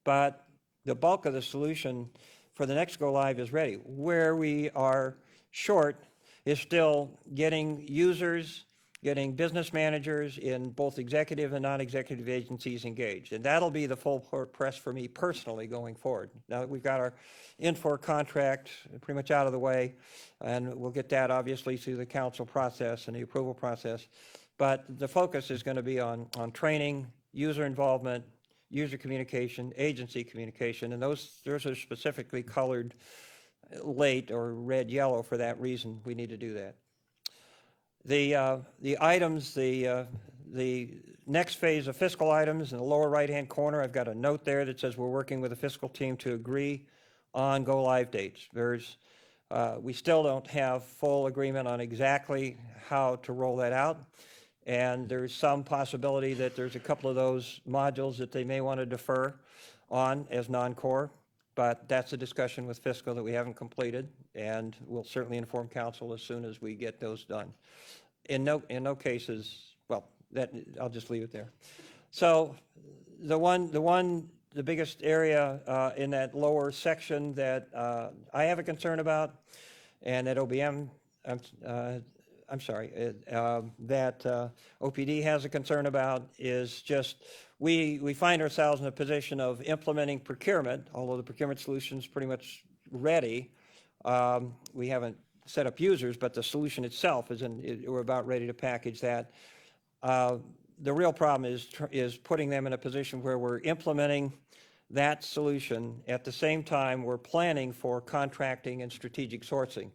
but the bulk of the solution for the next go live is ready. Where we are short is still getting users, getting business managers in both executive and non-executive agencies engaged. And that'll be the full press for me personally going forward. Now that we've got our Infor contract pretty much out of the way, and we'll get that obviously through the council process and the approval process. But the focus is going to be on training, user involvement, user communication, agency communication, and those are specifically colored late or red-yellow for that reason. We need to do that. The items, the next phase of fiscal items in the lower right-hand corner, I've got a note there that says we're working with the fiscal team to agree on go-live dates. We still don't have full agreement on exactly how to roll that out, and there's some possibility that there's a couple of those modules that they may want to defer on as non-core. But that's a discussion with fiscal that we haven't completed, and we'll certainly inform council as soon as we get those done. In no cases, well, I'll just leave it there. So the biggest area in that lower section that I have a concern about, and that OBM, that OPD has a concern about is just we find ourselves in a position of implementing procurement, although the procurement solution is pretty much ready. We haven't set up users, but the solution itself we're about ready to package that. The real problem is putting them in a position where we're implementing that solution at the same time we're planning for contracting and strategic sourcing.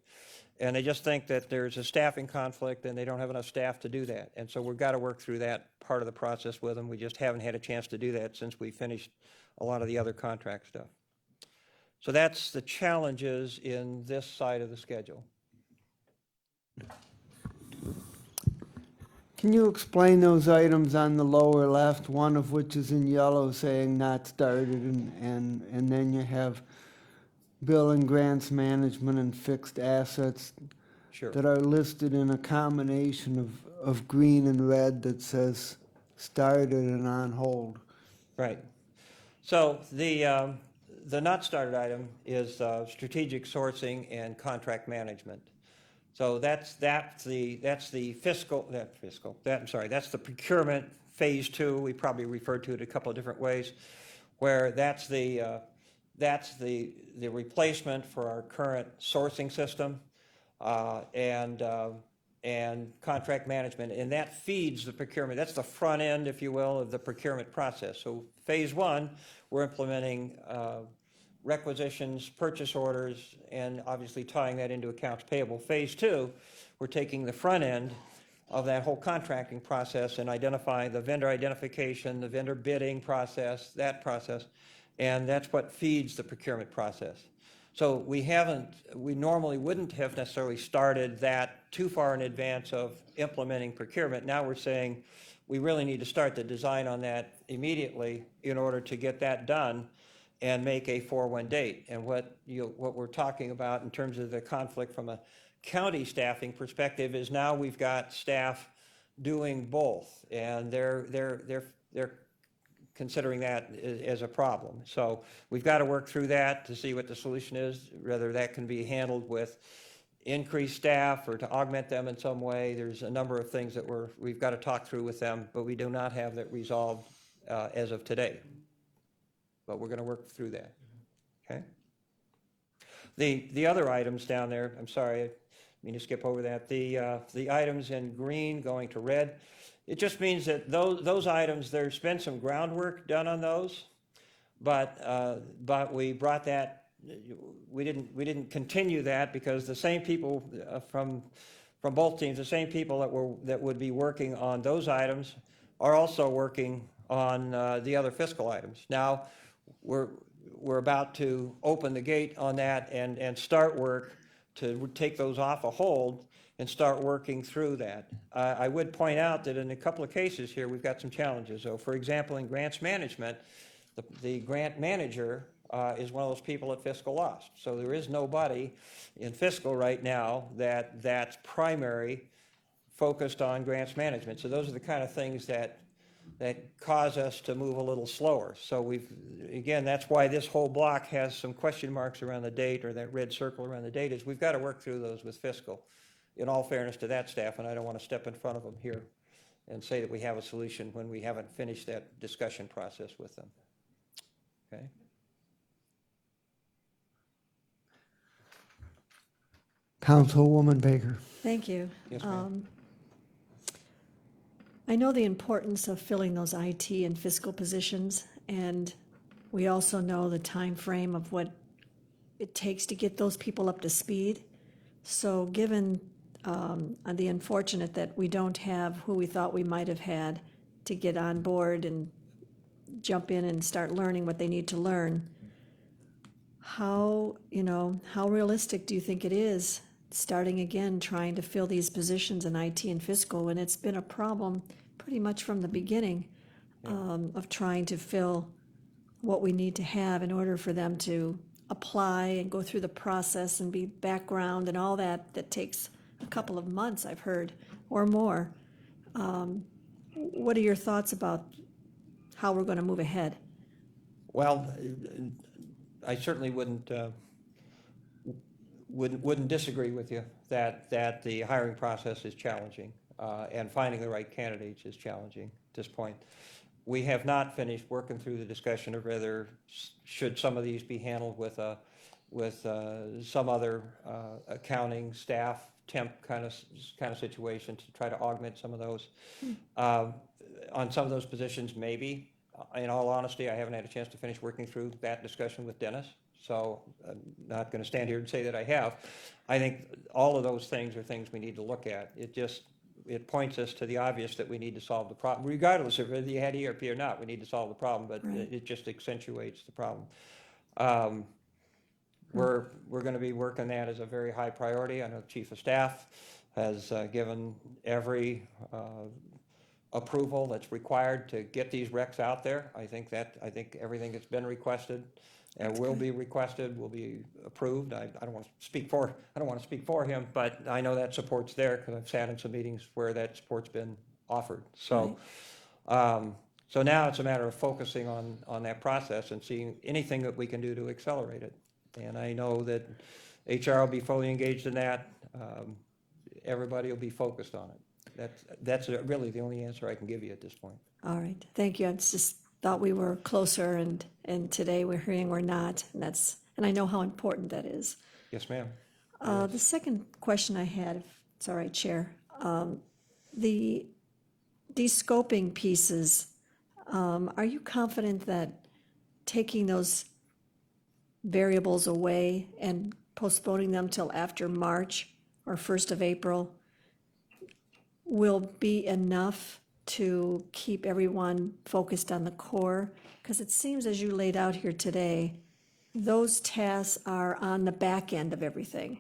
And they just think that there's a staffing conflict and they don't have enough staff to do that. And so we've got to work through that part of the process with them. We just haven't had a chance to do that since we finished a lot of the other contract stuff. So that's the challenges in this side of the schedule. Can you explain those items on the lower left, one of which is in yellow saying not started, and then you have bill and grants management and fixed assets Sure. that are listed in a combination of green and red that says started and on hold? Right. So the not started item is strategic sourcing and contract management. So that's the procurement phase 2. We probably referred to it a couple of different ways, where that's the replacement for our current sourcing system and contract management, and that feeds the procurement. That's the front end, if you will, of the procurement process. So phase 1, we're implementing requisitions, purchase orders, and obviously tying that into accounts payable. Phase 2, we're taking the front end of that whole contracting process and identifying the vendor identification, the vendor bidding process, that process, and that's what feeds the procurement process. So we normally wouldn't have necessarily started that too far in advance of implementing procurement. Now we're saying we really need to start the design on that immediately in order to get that done and make a 4/1 date. And what we're talking about in terms of the conflict from a county staffing perspective is now we've got staff doing both, and they're considering that as a problem. So we've got to work through that to see what the solution is, whether that can be handled with increased staff or to augment them in some way. There's a number of things that we've got to talk through with them, but we do not have that resolved as of today. But we're going to work through that, okay? The other items down there, I'm sorry, I mean to skip over that. The items in green going to red, it just means that those items, there's been some groundwork done on those, but we brought that, we didn't continue that because the same people from both teams, the same people that would be working on those items are also working on the other fiscal items. Now we're about to open the gate on that and start work to take those off a hold and start working through that. I would point out that in a couple of cases here, we've got some challenges. So for example, in grants management, the grant manager is one of those people at fiscal lost. So there is nobody in fiscal right now that's primary focused on grants management. So those are the kind of things that cause us to move a little slower. So again, that's why this whole block has some question marks around the date, or that red circle around the date, is we've got to work through those with fiscal, in all fairness to that staff, and I don't want to step in front of them here and say that we have a solution when we haven't finished that discussion process with them. Okay? Councilwoman Baker. Thank you. Yes, ma'am. I know the importance of filling those IT and fiscal positions, and we also know the time frame of what it takes to get those people up to speed. So given the unfortunate that we don't have who we thought we might have had to get on board and jump in and start learning what they need to learn, how realistic do you think it is starting again, trying to fill these positions in IT and fiscal, when it's been a problem pretty much from the beginning of trying to fill what we need to have in order for them to apply and go through the process and be background and all that takes a couple of months, I've heard, or more. What are your thoughts about how we're going to move ahead? Well, I certainly wouldn't disagree with you that the hiring process is challenging and finding the right candidates is challenging at this point. We have not finished working through the discussion of whether should some of these be handled with some other accounting staff temp kind of situation to try to augment some of those. On some of those positions, maybe. In all honesty, I haven't had a chance to finish working through that discussion with Dennis, so I'm not going to stand here and say that I have. I think all of those things are things we need to look at. It points us to the obvious that we need to solve the problem, regardless of whether you had ERP or not. We need to solve the problem, but Right. it just accentuates the problem. We're going to be working that as a very high priority. I know the Chief of Staff has given every approval that's required to get these recs out there. I think everything that's been requested and will be requested will be approved. I don't want to speak for him, but I know that support's there because I've sat in some meetings where that support's been offered. So So now it's a matter of focusing on that process and seeing anything that we can do to accelerate it. And I know that HR will be fully engaged in that. Everybody will be focused on it. That's really the only answer I can give you at this point. All right, thank you. I just thought we were closer, and today we're hearing we're not, and I know how important that is. Yes, ma'am. The second question I had, if it's all right, Chair, the descoping pieces, are you confident that taking those variables away and postponing them till after March or 1st of April will be enough to keep everyone focused on the core? Because it seems, as you laid out here today, those tasks are on the back end of everything,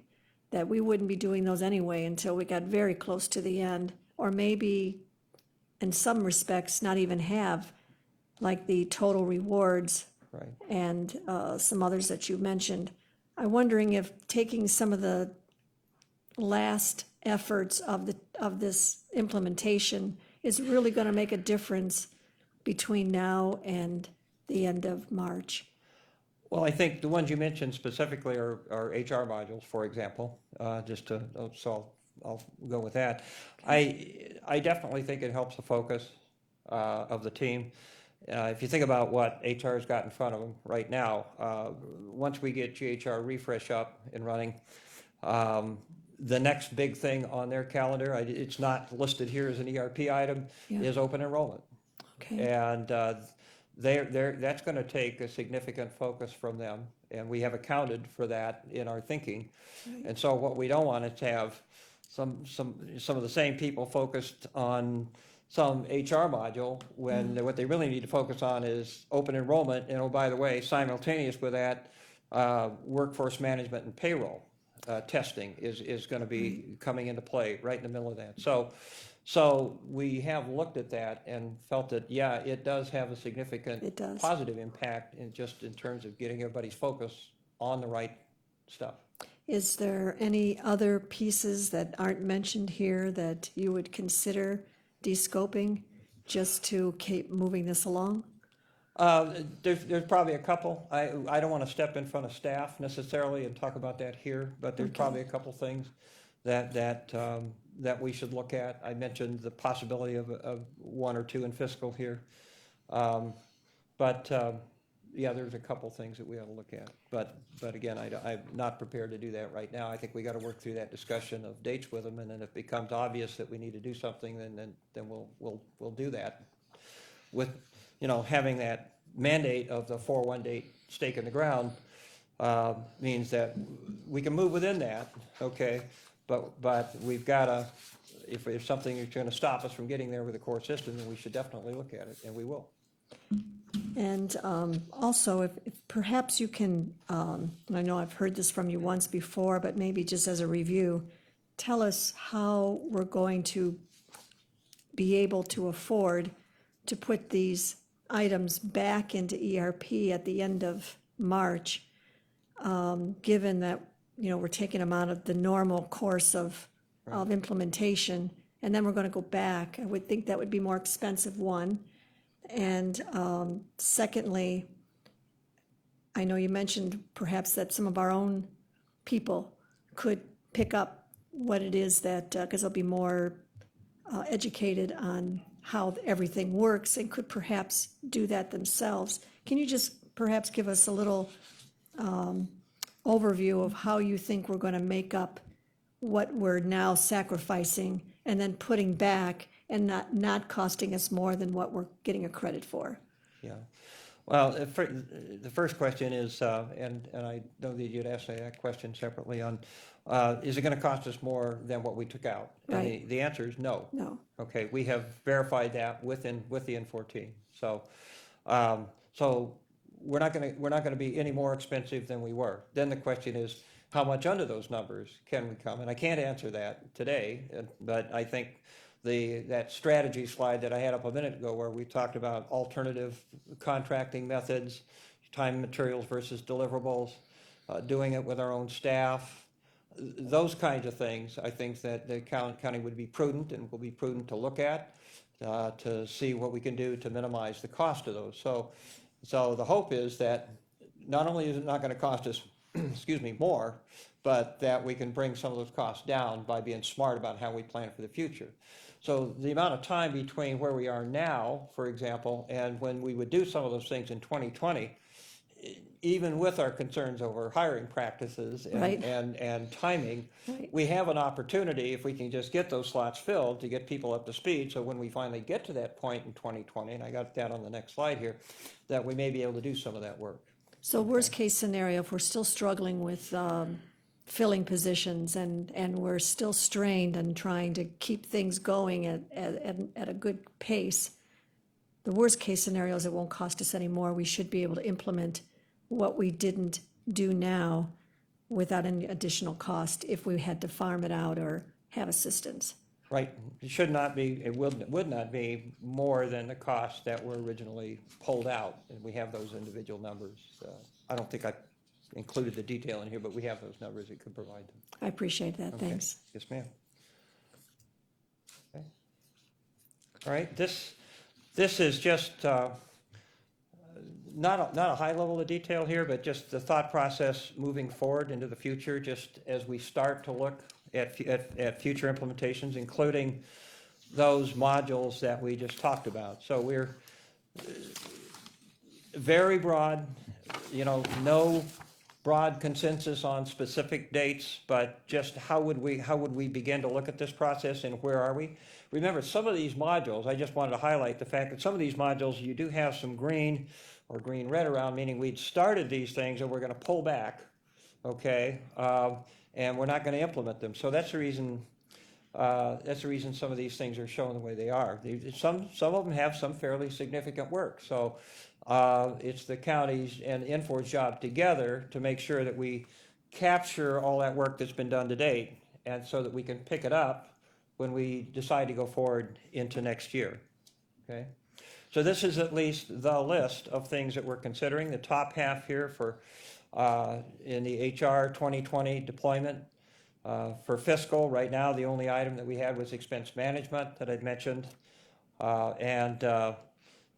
that we wouldn't be doing those anyway until we got very close to the end, or maybe in some respects not even have, like the total rewards Right. and some others that you mentioned. I'm wondering if taking some of the last efforts of this implementation is really going to make a difference between now and the end of March. Well, I think the ones you mentioned specifically are HR modules, for example, so I'll go with that. I definitely think it helps the focus of the team. If you think about what HR's got in front of them right now, once we get GHR refresh up and running, the next big thing on their calendar, it's not listed here as an ERP item, is open enrollment. Okay. And that's going to take a significant focus from them, and we have accounted for that in our thinking. Right. And so what we don't want is to have some of the same people focused on some HR module when what they really need to focus on is open enrollment, and oh, by the way, simultaneous with that, workforce management and payroll testing is going to be coming into play right in the middle of that. So we have looked at that and felt that, yeah, it does have a significant It does. positive impact in terms of getting everybody's focus on the right stuff. Is there any other pieces that aren't mentioned here that you would consider descoping just to keep moving this along? There's probably a couple. I don't want to step in front of staff necessarily and talk about that here, but there's probably a couple things that we should look at. I mentioned the possibility of one or two in fiscal here. Yeah, there's a couple things that we ought to look at. But again, I'm not prepared to do that right now. I think we got to work through that discussion of dates with them, and then if it becomes obvious that we need to do something, then we'll do that. With, having that mandate of the 4/1 date stake in the ground means that we can move within that, okay? But we've got to, if something is going to stop us from getting there with the core system, then we should definitely look at it, and we will. And also, if perhaps you can, and I know I've heard this from you once before, but maybe just as a review, tell us how we're going to be able to afford to put these items back into ERP at the end of March, given that, we're taking them out of the normal course of implementation, and then we're going to go back. I would think that would be more expensive, one. And secondly, I know you mentioned perhaps that some of our own people could pick up what it is that, because they'll be more educated on how everything works and could perhaps do that themselves. Can you just perhaps give us a little overview of how you think we're going to make up what we're now sacrificing and then putting back and not costing us more than what we're getting a credit for? Yeah. Well, the first question is, and I know that you'd asked that question separately on, is it going to cost us more than what we took out? Right. And the answer is no. No. Okay, we have verified that with the N14. So we're not going to be any more expensive than we were. Then the question is, how much under those numbers can we come? And I can't answer that today, but I think that strategy slide that I had up a minute ago where we talked about alternative contracting methods, time and materials versus deliverables, doing it with our own staff, those kinds of things, I think that the county would be prudent and will be prudent to look at, to see what we can do to minimize the cost of those. So the hope is that not only is it not going to cost us, excuse me, more, but that we can bring some of those costs down by being smart about how we plan for the future. So the amount of time between where we are now, for example, and when we would do some of those things in 2020, even with our concerns over hiring practices Right. and timing, Right. we have an opportunity, if we can just get those slots filled, to get people up to speed. So when we finally get to that point in 2020, and I got that on the next slide here, that we may be able to do some of that work. So worst case scenario, if we're still struggling with filling positions and we're still strained and trying to keep things going at a good pace, the worst case scenario is it won't cost us any more. We should be able to implement what we didn't do now without any additional cost if we had to farm it out or have assistance. Right, it should not be, it would not be more than the costs that were originally pulled out, and we have those individual numbers. I don't think I included the detail in here, but we have those numbers that could provide them. I appreciate that, Okay. thanks. Yes, ma'am. Okay. All right, this is just not a high level of detail here, but just the thought process moving forward into the future, just as we start to look at future implementations, including those modules that we just talked about. So we're very broad, no broad consensus on specific dates, but just how would we begin to look at this process and where are we? Remember, some of these modules, I just wanted to highlight the fact that some of these modules, you do have some green or green-red around, meaning we'd started these things and we're going to pull back, okay? And we're not going to implement them. So that's the reason some of these things are shown the way they are. Some of them have some fairly significant work. So it's the county's and Infor's job together to make sure that we capture all that work that's been done to date, and so that we can pick it up when we decide to go forward into next year. Okay? So this is at least the list of things that we're considering. The top half here for in the HR 2020 deployment. For fiscal, right now, the only item that we had was expense management that I'd mentioned.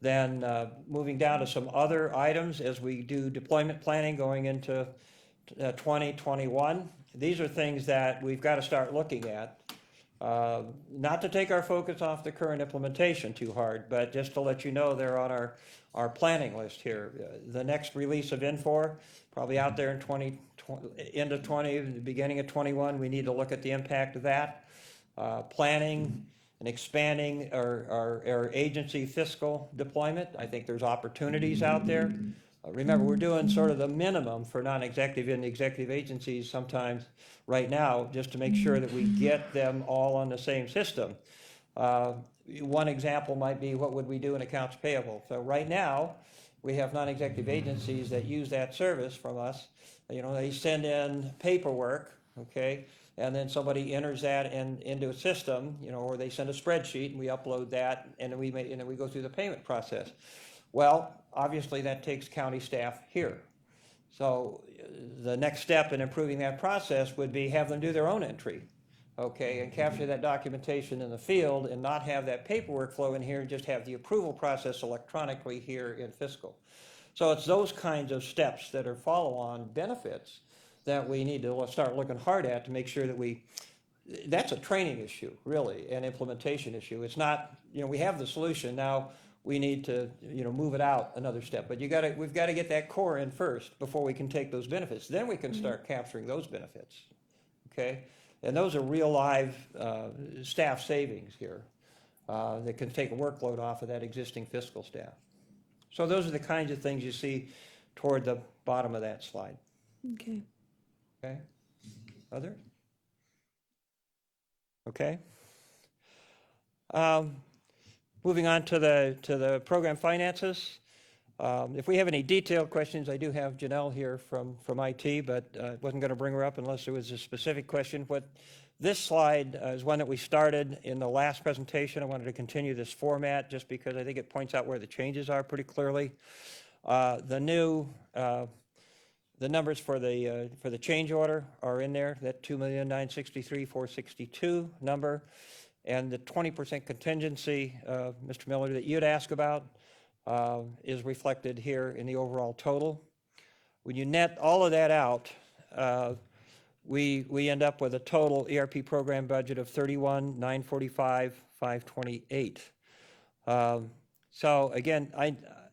Then moving down to some other items as we do deployment planning going into 2021. These are things that we've got to start looking at. Not to take our focus off the current implementation too hard, but just to let you know they're on our planning list here. The next release of Infor, probably out there in end of 20, the beginning of 21, we need to look at the impact of that. Planning and expanding our agency fiscal deployment. I think there's opportunities out there. Remember, we're doing sort of the minimum for non-executive and executive agencies sometimes right now, just to make sure that we get them all on the same system. One example might be, what would we do in accounts payable? So right now, we have non-executive agencies that use that service from us. They send in paperwork, okay, and then somebody enters that into a system, or they send a spreadsheet and we upload that, and then we go through the payment process. Well, obviously that takes county staff here. So the next step in improving that process would be have them do their own entry, okay, and capture that documentation in the field and not have that paperwork flow in here and just have the approval process electronically here in fiscal. So it's those kinds of steps that are follow-on benefits that we need to start looking hard at to make sure that that's a training issue, really, an implementation issue. It's not, we have the solution, now we need to, move it out another step. But we've got to get that core in first before we can take those benefits. Then we can start capturing those benefits, okay? And those are real live staff savings here that can take a workload off of that existing fiscal staff. So those are the kinds of things you see toward the bottom of that slide. Okay. Okay? Others? Okay. Moving on to the program finances. If we have any detailed questions, I do have Janelle here from IT, but I wasn't going to bring her up unless there was a specific question. This slide is one that we started in the last presentation. I wanted to continue this format just because I think it points out where the changes are pretty clearly. The new The numbers for the change order are in there, that 2,963,462 number. And the 20% contingency, Mr. Miller, that you'd ask about is reflected here in the overall total. When you net all of that out, we end up with a total ERP program budget of 31,945,528. So again,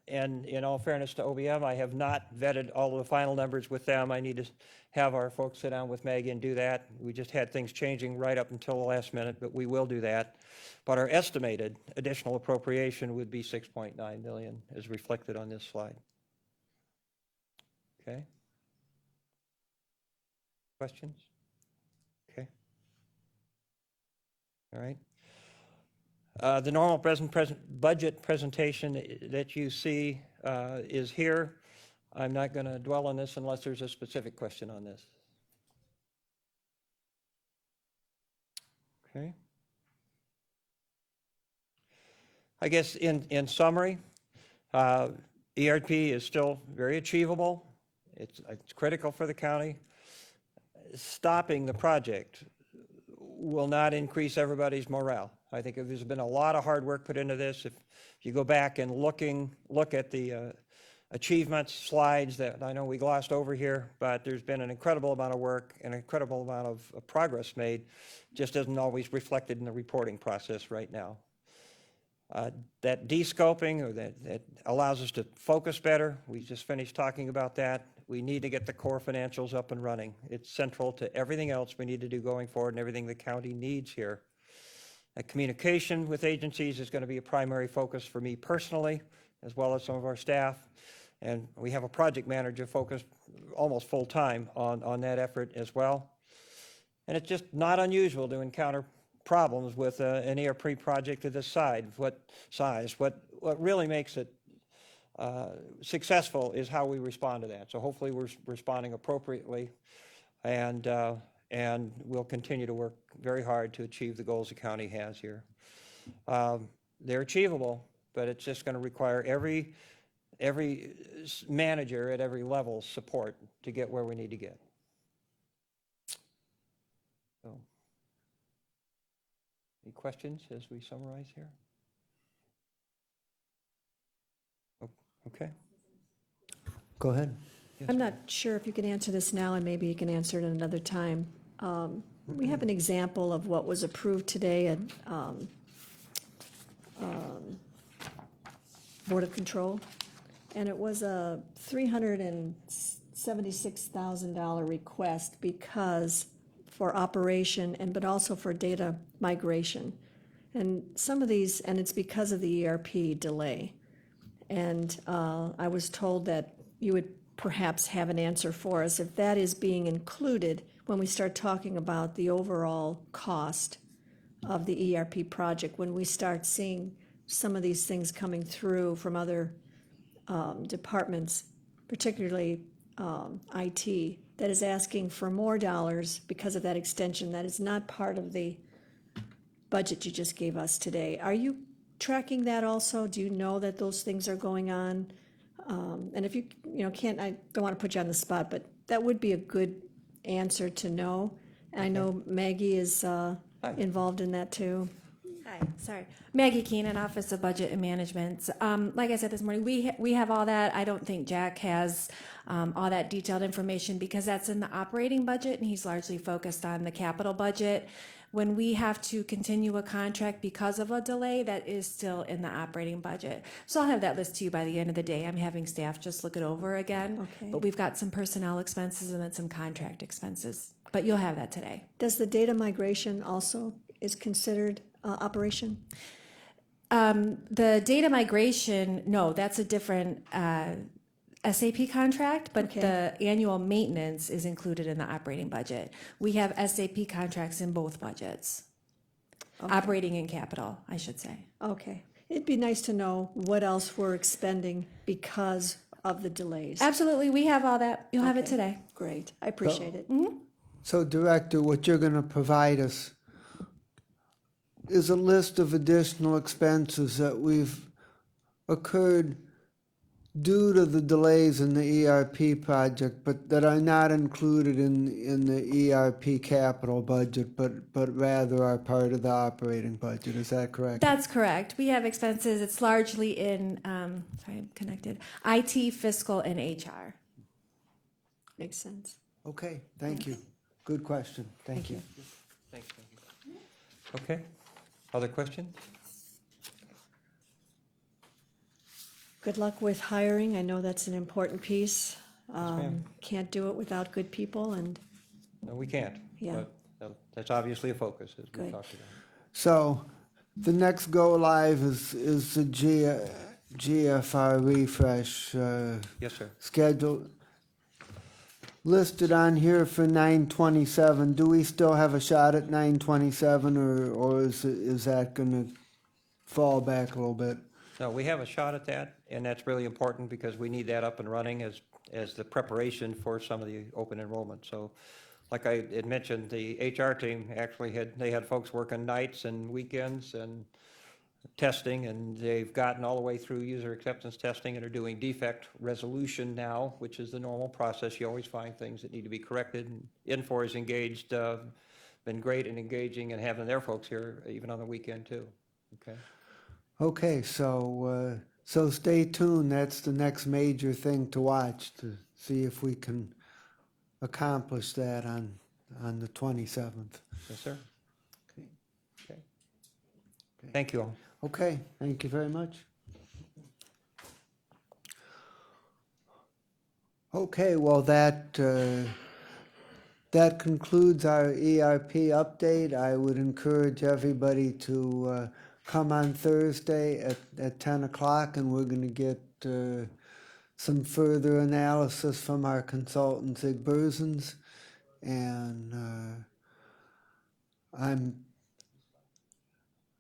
and in all fairness to OBM, I have not vetted all of the final numbers with them. I need to have our folks sit down with Maggie and do that. We just had things changing right up until the last minute, but we will do that. But our estimated additional appropriation would be 6.9 million, as reflected on this slide. Okay? Questions? Okay. All right. The normal budget presentation that you see is here. I'm not going to dwell on this unless there's a specific question on this. Okay. I guess in summary, ERP is still very achievable. It's critical for the county. Stopping the project will not increase everybody's morale. I think there's been a lot of hard work put into this. If you go back and look at the achievements slides that I know we glossed over here, but there's been an incredible amount of work and an incredible amount of progress made, just isn't always reflected in the reporting process right now. That de-scoping, or that allows us to focus better, we just finished talking about that. We need to get the core financials up and running. It's central to everything else we need to do going forward and everything the county needs here. Communication with agencies is going to be a primary focus for me personally, as well as some of our staff. And we have a project manager focused almost full-time on that effort as well. And it's just not unusual to encounter problems with an ERP project of this size. What really makes it successful is how we respond to that. So hopefully we're responding appropriately, and we'll continue to work very hard to achieve the goals the county has here. They're achievable, but it's just going to require every manager at every level support to get where we need to get. So, any questions as we summarize here? Okay. Go ahead. I'm not sure if you can answer this now, and maybe you can answer it another time. We have an example of what was approved today at Board of Control, and it was a $376,000 request for operation but also for data migration. And some of these, and it's because of the ERP delay. And I was told that you would perhaps have an answer for us if that is being included when we start talking about the overall cost of the ERP project, when we start seeing some of these things coming through from other departments, particularly IT, that is asking for more dollars because of that extension that is not part of the budget you just gave us today. Are you tracking that also? Do you know that those things are going on? And if you can't, I don't want to put you on the spot, but that would be a good answer to know. And I know Maggie is involved in that too. Hi, sorry. Maggie Keenan, Office of Budget and Management. Like I said this morning, we have all that. I don't think Jack has all that detailed information because that's in the operating budget and he's largely focused on the capital budget. When we have to continue a contract because of a delay, that is still in the operating budget. So I'll have that list to you by the end of the day. I'm having staff just look it over again. Okay. But we've got some personnel expenses and then some contract expenses. But you'll have that today. Does the data migration also is considered operation? The data migration, no, that's a different SAP contract, but Okay. the annual maintenance is included in the operating budget. We have SAP contracts in both budgets, operating and capital, I should say. Okay. It'd be nice to know what else we're expending because of the delays. Absolutely, we have all that. You'll have it Okay. today. Great. I appreciate it. So Director, what you're going to provide us is a list of additional expenses that we've occurred due to the delays in the ERP project, but that are not included in the ERP capital budget, but rather are part of the operating budget. Is that correct? That's correct. We have expenses, it's largely in, sorry, I'm connected, IT, fiscal, and HR. Makes sense. Okay, thank you. Good question. Thank you. Thanks. Okay, other questions? Good luck with hiring. I know that's an important piece. ma'am. Can't do it without good people, and No, we can't. Yeah. But that's obviously a focus, as we Good. talked about. So the next go live is the GFR refresh Yes, sir. schedule listed on here for 9/27. Do we still have a shot at 9/27, or is that going to fall back a little bit? No, we have a shot at that, and that's really important because we need that up and running as the preparation for some of the open enrollment. So like I had mentioned, the HR team actually had folks working nights and weekends and testing, and they've gotten all the way through user acceptance testing and are doing defect resolution now, which is the normal process. You always find things that need to be corrected. And Infor is engaged, been great in engaging and having their folks here even on the weekend too. Okay. Okay, so stay tuned. That's the next major thing to watch, to see if we can accomplish that on the 27th. Yes, sir. Okay. Okay. Thank you all. Okay, thank you very much. Okay, well, that concludes our ERP update. I would encourage everybody to come on Thursday at 10 o'clock, and we're going to get some further analysis from our consultant, Zig Berzens. And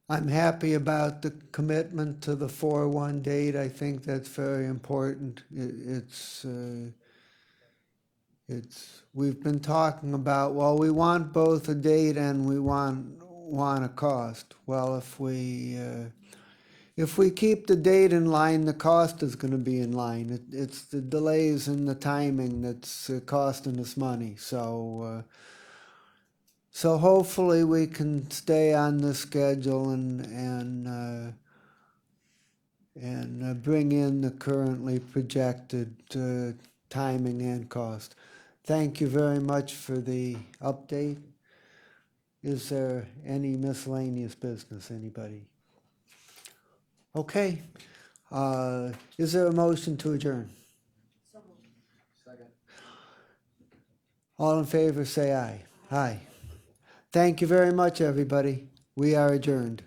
I'm happy about the commitment to the 4/1 date. I think that's very important. We've been talking about, well, we want both a date and we want a cost. Well, if we keep the date in line, the cost is going to be in line. It's the delays in the timing that's costing us money. So hopefully we can stay on the schedule and bring in the currently projected timing and cost. Thank you very much for the update. Is there any miscellaneous business, anybody? Okay. Is there a motion to adjourn? Second. All in favor, say aye. Aye. Thank you very much, everybody. We are adjourned.